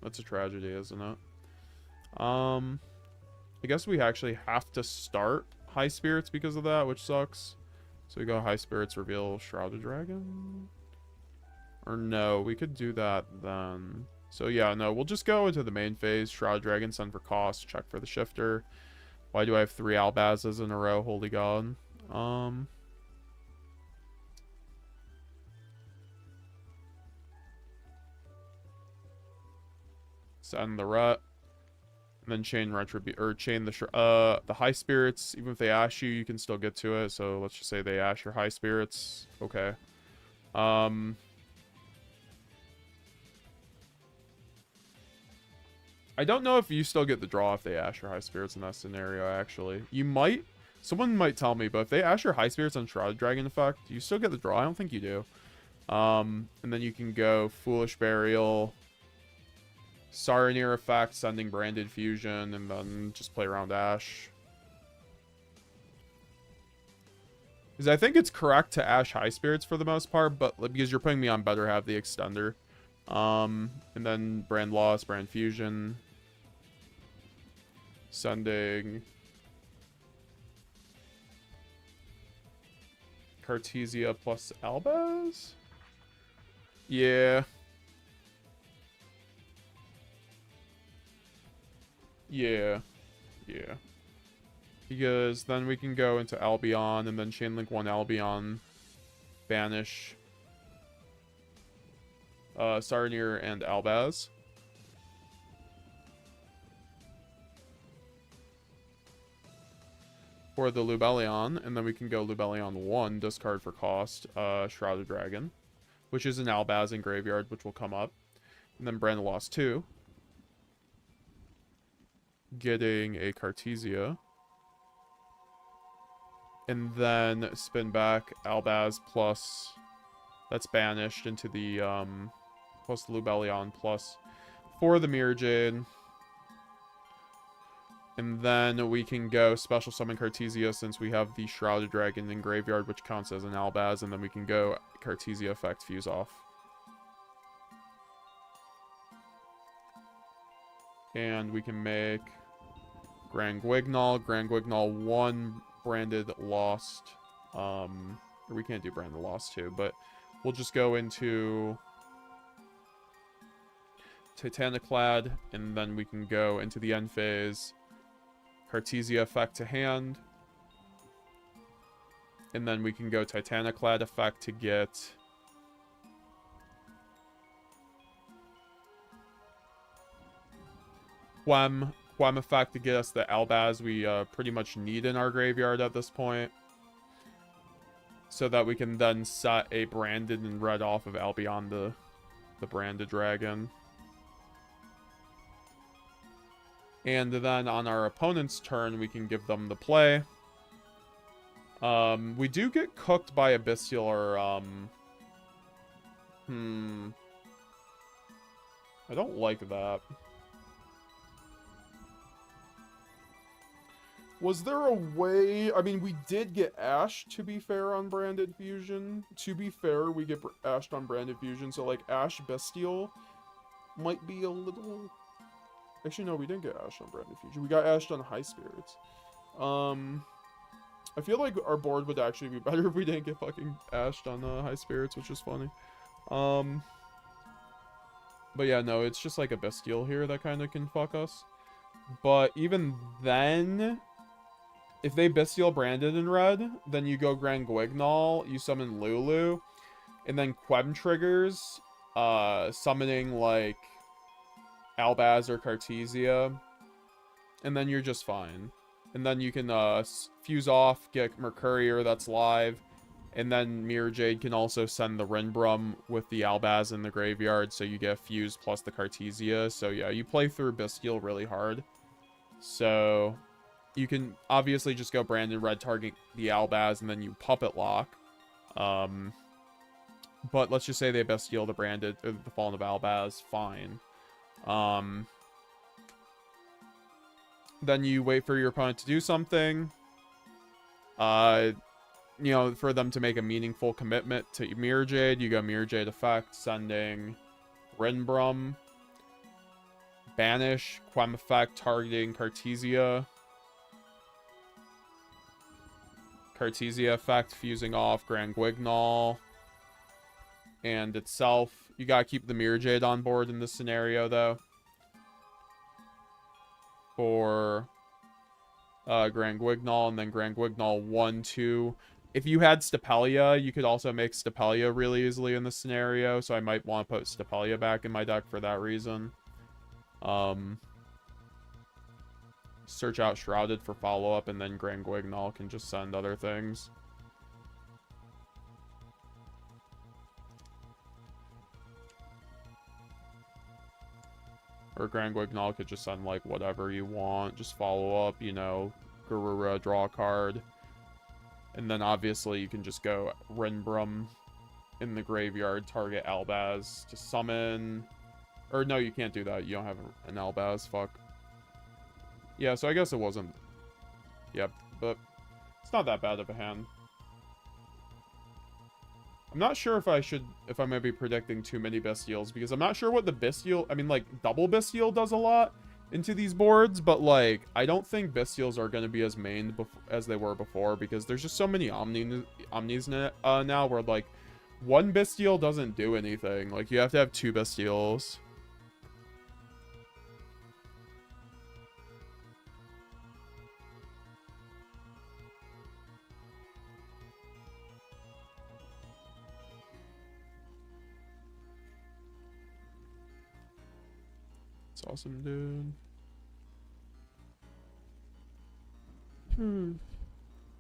That's a tragedy, isn't it? I guess we actually have to start high spirits because of that, which sucks. So we go high spirits, reveal Shrouded Dragon. Or no, we could do that then. So yeah, no, we'll just go into the main phase. Shrouded Dragon, send for cost, check for the shifter. Why do I have 3 Albazes in a row? Holy God. Send the Rut. And then chain or chain the high spirits. Even if they ash you, you can still get to it. So let's just say they ash your high spirits. Okay. I don't know if you still get the draw if they ash your high spirits in that scenario, actually. You might. Someone might tell me, but if they ash your high spirits on Shrouded Dragon effect, do you still get the draw? I don't think you do. And then you can go Foolish Burial, Saranir effect, sending Branded Fusion, and then just play around Ash. Because I think it's correct to ash high spirits for the most part, but because you're putting me on better have the extender. And then Brand Loss, Brand Fusion. Sending Cartesia plus Albaz? Yeah. Yeah. Yeah. Because then we can go into Albion and then Chainlink 1 Albion. Banish Saranir and Albaz. For the Lubellion, and then we can go Lubellion 1, discard for cost, Shrouded Dragon, which is an Albaz in Graveyard, which will come up. And then Brand Loss 2. Getting a Cartesia. And then spin back Albaz plus... That's banished into the, plus the Lubellion plus for the Mirror Jade. And then we can go Special Summon Cartesia since we have the Shrouded Dragon in Graveyard, which counts as an Albaz. And then we can go Cartesia effect, Fuse off. And we can make Grand Guignol. Grand Guignol 1, Branded Lost. Or we can't do Branded Lost too, but we'll just go into Titaniclad. And then we can go into the end phase. Cartesia effect to hand. And then we can go Titaniclad effect to get Quem Quem effect to get us the Albaz we pretty much need in our graveyard at this point. So that we can then set a branded and red off of Albion the branded dragon. And then on our opponent's turn, we can give them the play. We do get cooked by a Bestial or, I don't like that. Was there a way... I mean, we did get Ash, to be fair, on Branded Fusion. To be fair, we get Ashed on Branded Fusion, so, like, Ash Bestial might be a little... Actually, no, we didn't get Ashed on Branded Fusion. We got Ashed on High Spirits. I feel like our board would actually be better if we didn't get fucking Ashed on High Spirits, which is funny. But yeah, no, it's just like a Bestial here that kind of can fuck us. But even then... If they Bestial branded in red, then you go Grand Guignol, you summon Lulu, and then Quem triggers, summoning, like, Albaz or Cartesia, and then you're just fine. And then you can, fuse off, get Mercurier that's live, and then Mirror Jade can also send the Rinbrum with the Albaz in the graveyard, so you get Fuse plus the Cartesia. So yeah, you play through Bestial really hard. So... You can obviously just go Branded Red, target the Albaz, and then you Puppet Lock. But let's just say they Bestial the Branded, or the Fallen of Albaz, fine. Then you wait for your opponent to do something. You know, for them to make a meaningful commitment to Mirror Jade, you go Mirror Jade effect, sending Rinbrum. Banish, Quem effect, targeting Cartesia. Cartesia effect, fusing off Grand Guignol. And itself. You gotta keep the Mirror Jade on board in this scenario, though. For Grand Guignol, and then Grand Guignol 1, 2. If you had Stapelia, you could also make Stapelia really easily in this scenario, so I might want to put Stapelia back in my deck for that reason. Search out Shrouded for follow-up, and then Grand Guignol can just send other things. Or Grand Guignol could just send, like, whatever you want. Just follow up, you know, Garura, draw a card. And then, obviously, you can just go Rinbrum in the graveyard, target Albaz to summon... Or, no, you can't do that. You don't have an Albaz, fuck. Yeah, so I guess it wasn't... Yep, but it's not that bad of a hand. I'm not sure if I might be predicting too many Bestials, because I'm not sure what the Bestial... I mean, like, double Bestial does a lot into these boards, but, like, I don't think Bestials are going to be as mained as they were before, because there's just so many Omnis now, where, like, one Bestial doesn't do anything. Like, you have to have two Bestials. It's awesome, dude.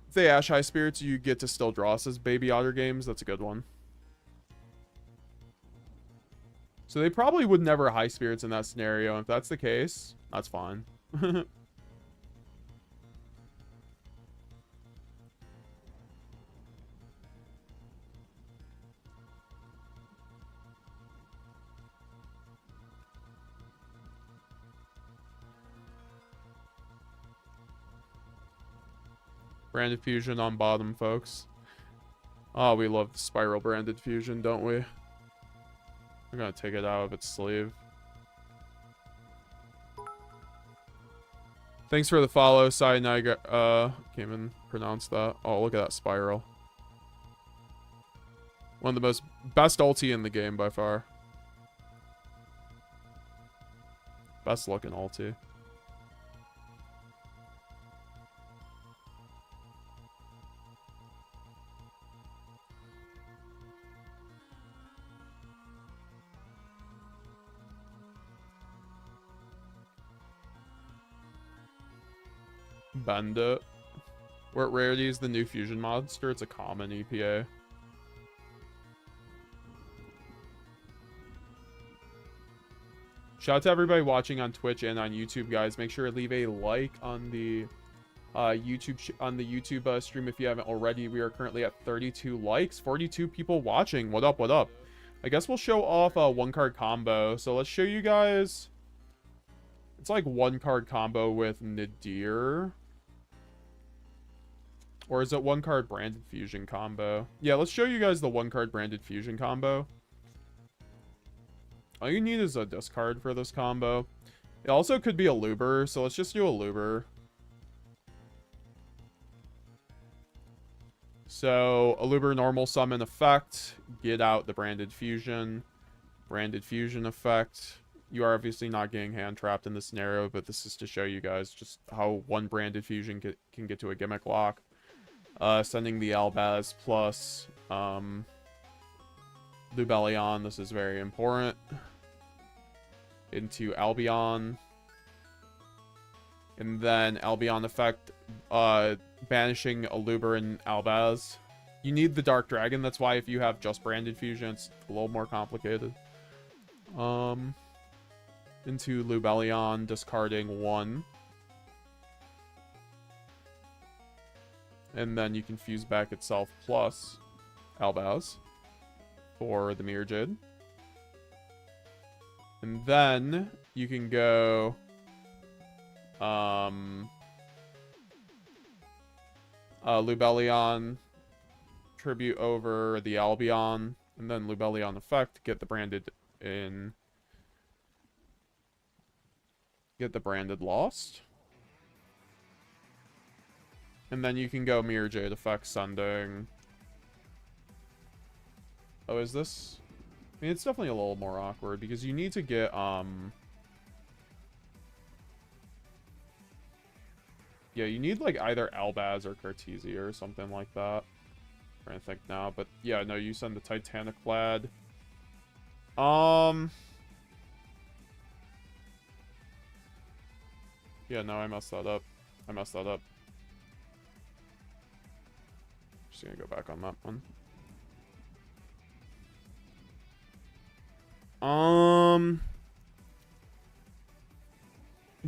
If they Ash High Spirits, you get to still draw us as Baby Otter games. That's a good one. So they probably would never High Spirits in that scenario. If that's the case, that's fine. Branded Fusion on bottom, folks. Oh, we love the Spiral Branded Fusion, don't we? I'm gonna take it out of its sleeve. Thanks for the follow. Sorry, now I got, can't even pronounce that. Oh, look at that Spiral. One of the best ulti in the game by far. Best looking ulti. bend it. What rarity is the new fusion monster? It's a common EPA. Shout out to everybody watching on Twitch and on YouTube, guys. Make sure to leave a like on the YouTube stream if you haven't already. We are currently at 32 likes, 42 people watching. What up? What up? I guess we'll show off a one card combo. So let's show you guys. It's like one card combo with Nadir. Or is it one card branded fusion combo? Yeah, let's show you guys the one card branded fusion combo. All you need is a discard for this combo. It also could be a Luber, so let's just do a Luber. So, a Luber normal summon effect. Get out the branded fusion. Branded fusion effect. You are obviously not getting hand trapped in this scenario, but this is to show you guys just how one branded fusion can get to a gimmick lock. Sending the Albaz plus Lubellion. This is very important. Into Albion. And then Albion effect, banishing a Luber and Albaz. You need the Dark Dragon. That's why if you have just branded fusion, it's a little more complicated. Into Lubellion, discarding 1. And then you can fuse back itself plus Albaz for the Mirror Jade. And then you can go Lubellion, tribute over the Albion, and then Lubellion effect, get the branded in, get the branded lost. And then you can go Mirror Jade effect, sending. Oh, is this? I mean, it's definitely a little more awkward because you need to get, yeah, you need, like, either Albaz or Cartesia or something like that. I'm trying to think now, but yeah, no, you send the Titanic Lad. Yeah, no, I messed that up. Just gonna go back on that one.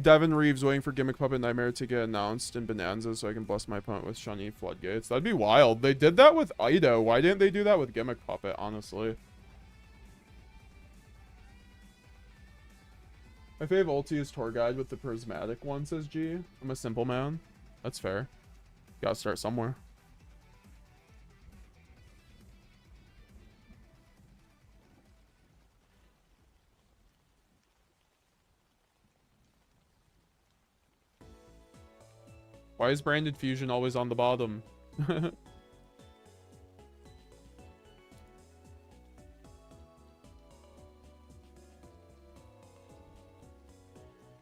Devin Reeves waiting for Gimmick Puppet Nightmare to get announced in Bonanza so I can bless my opponent with Shiny Floodgates. That'd be wild. They did that with Ido. Why didn't they do that with Gimmick Puppet, honestly? My fave ulti is Tour Guide with the prismatic one, says G. I'm a simple man. That's fair. Gotta start somewhere. Why is branded fusion always on the bottom?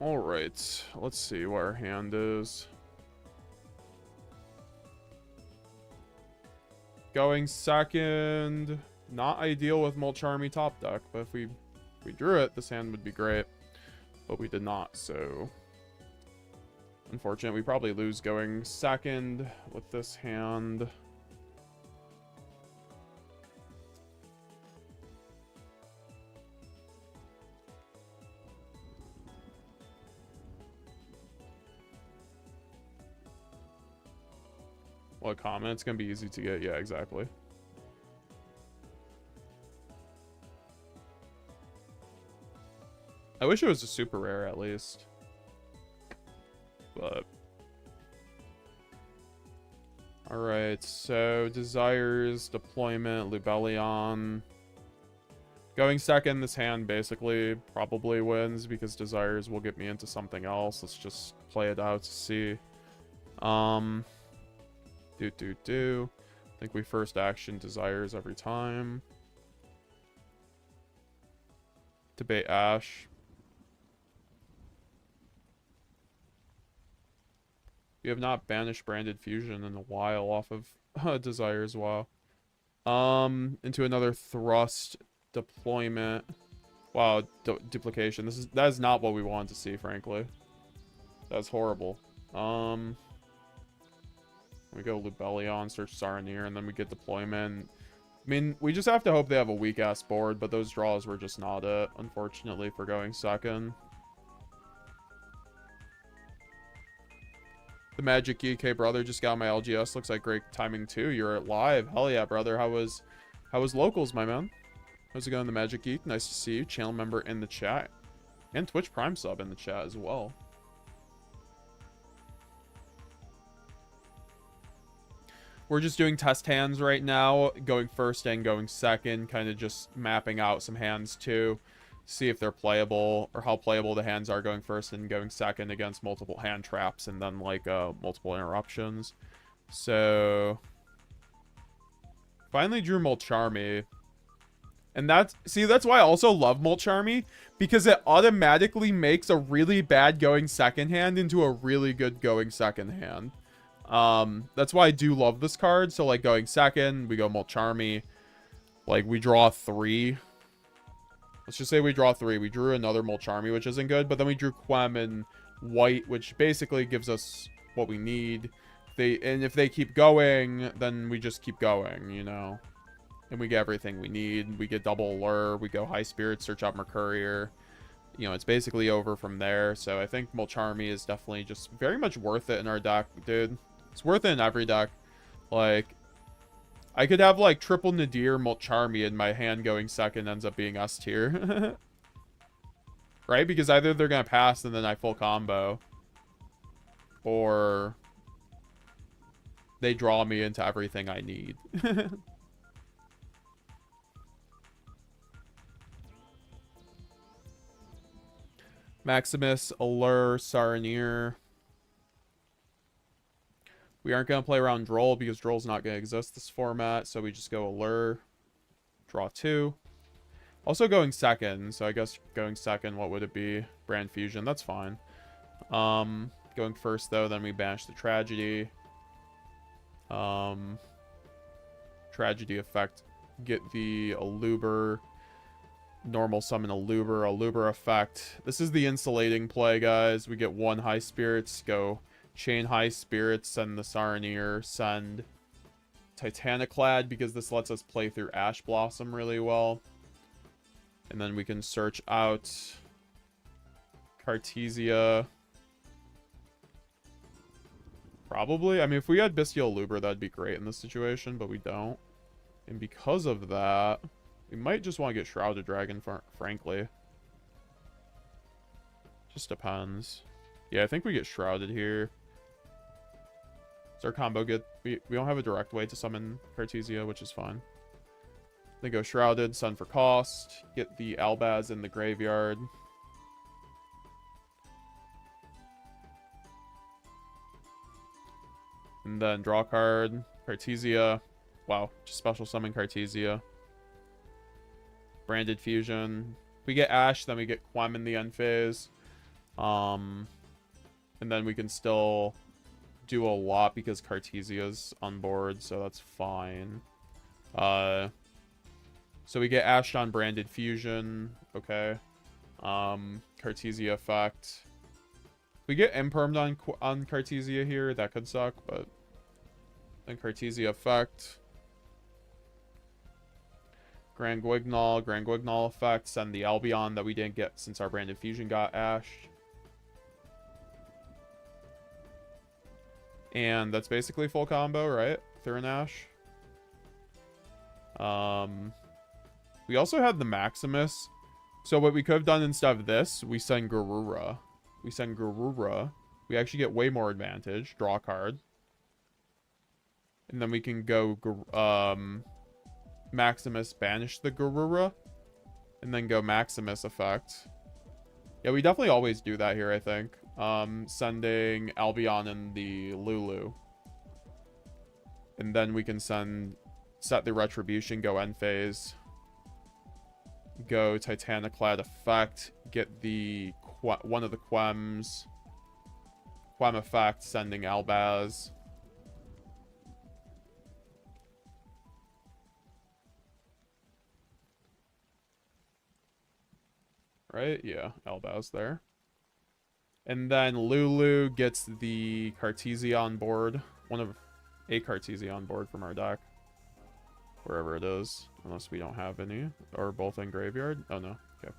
Alright, let's see what our hand is. Going second. Not ideal with Molcharmy top deck, but if we drew it, this hand would be great. But we did not, so... Unfortunate, we probably lose going second with this hand. What comment? It's gonna be easy to get. Yeah, exactly. I wish it was a super rare at least. But alright, so Desires, Deployment, Lubellion. Going second, this hand basically probably wins because Desires will get me into something else. Let's just play it out to see. I think we first action Desires every time. Debate Ash. We have not banished branded fusion in a while off of Desires. Wow. Into another thrust deployment. Wow, duplication. That is not what we wanted to see, frankly. That's horrible. We go Lubellion, search Saranir, and then we get deployment. I mean, we just have to hope they have a weak-ass board, but those draws were just not it, unfortunately, for going second. The Magic EK brother just got my LGS. Looks like great timing too. You're live. Hell yeah, brother. How was locals, my man? How's it going, the Magic Geek? Nice to see you. Channel member in the chat. And Twitch Prime sub in the chat as well. We're just doing test hands right now, going first and going second, kind of just mapping out some hands too, see if they're playable or how playable the hands are going first and going second against multiple hand traps and then like multiple interruptions. So finally drew Molcharmy. And that's why I also love Molcharmy, because it automatically makes a really bad going second hand into a really good going second hand. That's why I do love this card. So like going second, we go Molcharmy. Like we draw 3. Let's just say we draw 3. We drew another Molcharmy, which isn't good, but then we drew Quem and white, which basically gives us what we need. If they keep going, then we just keep going, you know. And we get everything we need. We get double Allure. We go High Spirit, search out Mercourier. You know, it's basically over from there. So I think Molcharmy is definitely just very much worth it in our deck, dude. It's worth it in every deck. Like, I could have, like, triple Nadir Molcharmy and my hand going second ends up being S tier. Right? Because either they're going to pass and then I full combo. Or they draw me into everything I need. Maximus, Allure, Saranir. We aren't going to play around Droll because Droll's not going to exist this format. So we just go Allure. Draw 2. Also going second. So I guess going second, what would it be? Brand Fusion. That's fine. Going first, though, then we banish the Tragedy. Tragedy effect. Get the Aluber. Normal summon Aluber effect. This is the insulating play, guys. We get 1 High Spirits. Go Chain High Spirits, send the Saranir, send Titaniclad, because this lets us play through Ash Blossom really well. And then we can search out Cartesia. Probably. I mean, if we had Bestial Luber, that'd be great in this situation, but we don't. And because of that, we might just want to get Shrouded Dragon, frankly. Just depends. Yeah, I think we get Shrouded here. Does our combo get... We don't have a direct way to summon Cartesia, which is fine. Then go Shrouded, send for cost. Get the Albaz in the graveyard. And then draw card. Cartesia. Wow, just special summon Cartesia. Branded Fusion. If we get Ash, then we get Quem in the end phase. And then we can still do a lot because Cartesia's on board, so that's fine. So we get Ash on Branded Fusion. Okay. Cartesia effect. If we get impermed on Cartesia here, that could suck, but then Cartesia effect. Grand Guignol effect. Send the Albion that we didn't get since our Branded Fusion got Ash. And that's basically full combo, right? Through an Ash. We also had the Maximus. So what we could have done instead of this, we send Garura. We actually get way more advantage. Draw a card. And then we can go Maximus, banish the Garura. And then go Maximus effect. Yeah, we definitely always do that here, I think. Sending Albion and the Lulu. And then we can set the Retribution, go end phase. Go Titaniclad effect. Get the one of the Quems. Quem effect, sending Albaz. Right? Yeah, Albaz there. And then Lulu gets the Cartesia on board. a Cartesia on board from our deck. Wherever it is. Unless we don't have any. Or both in graveyard. Oh, no. Okay.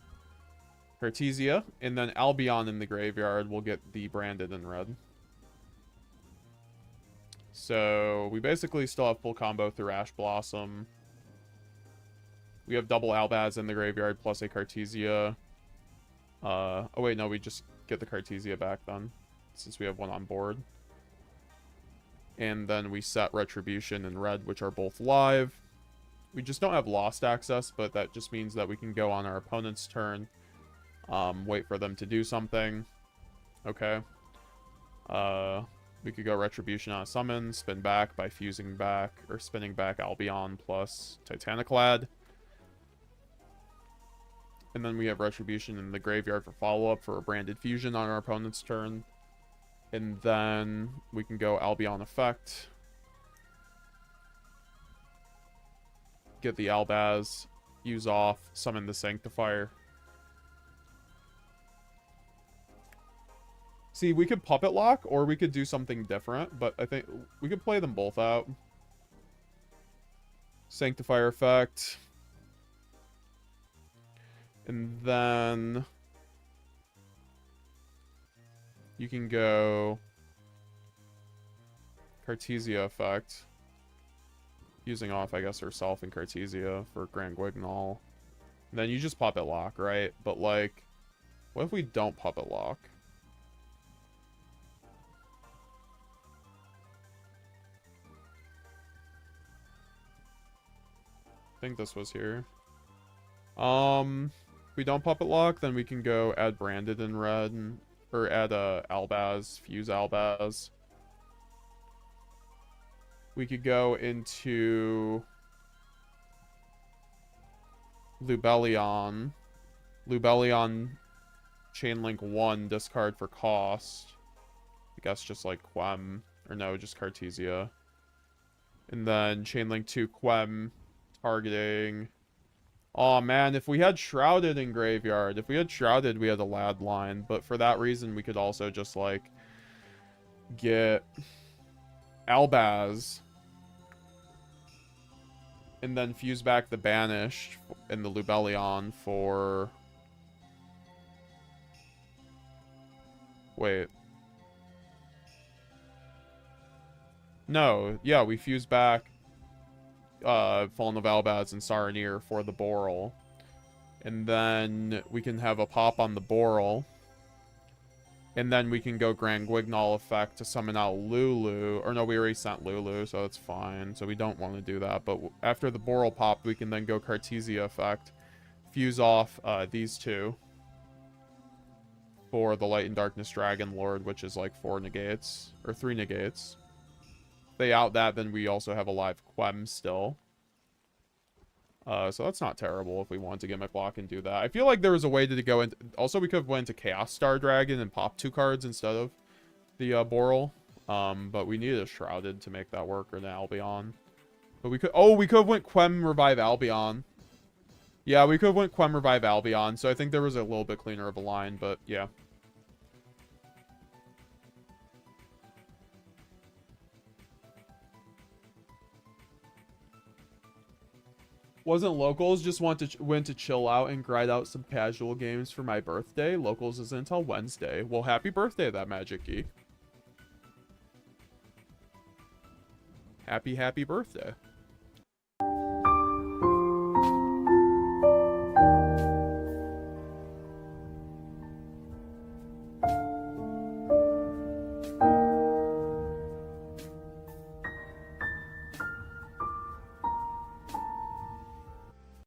Cartesia. And then Albion in the graveyard will get the branded in red. So we basically still have full combo through Ash Blossom. We have double Albaz in the graveyard plus a Cartesia. Oh wait, no, we just get the Cartesia back then, since we have one on board. And then we set Retribution and red, which are both live. We just don't have Lost access, but that just means that we can go on our opponent's turn, wait for them to do something. Okay. We could go Retribution on a summon, spin back by fusing back, or spinning back Albion plus Titaniclad. And then we have Retribution in the graveyard for follow-up for a branded fusion on our opponent's turn. And then we can go Albion effect. Get the Albaz, use off, summon the Sanctifier. See, we could Puppet Lock, or we could do something different, but I think we could play them both out. Sanctifier effect. And then you can go Cartesia effect. Using off, I guess, herself and Cartesia for Grand Guignol. And then you just Puppet Lock, right? But, like, what if we don't Puppet Lock? I think this was here. If we don't Puppet Lock, then we can go add Branded in red, or add Albaz, fuse Albaz. We could go into Lubellion. Lubellion Chainlink 1, discard for cost. I guess just like Quem, or no, just Cartesia. And then Chainlink 2 Quem, targeting... Oh man, if we had Shrouded in graveyard, if we had Shrouded, we had a Lad line. But for that reason, we could also just, like, get Albaz. And then fuse back the Banished in the Lubellion for... Wait. No, yeah, we fuse back Fallen of Albaz and Saranir for the Boral. And then we can have a pop on the Boral. And then we can go Grand Guignol effect to summon out Lulu. Or no, we already sent Lulu, so it's fine. So we don't want to do that. But after the Boral pop, we can then go Cartesia effect. Fuse off these two. For the Light and Darkness Dragon Lord, which is like 4 negates. Or 3 negates. They out that, then we also have a live Quem still. So that's not terrible if we want to gimmick block and do that. I feel like there was a way to go into... Also, we could have went into Chaos Star Dragon and pop 2 cards instead of the Boral. But we needed a Shrouded to make that work, or an Albion. But we could... Oh, we could have went Quem Revive Albion. Yeah, we could have went Quem Revive Albion. So I think there was a little bit cleaner of a line, but yeah. Wasn't Locals, just went to chill out and grind out some casual games for my birthday. Locals isn't until Wednesday. Well, happy birthday, that Magic Geek. Happy birthday.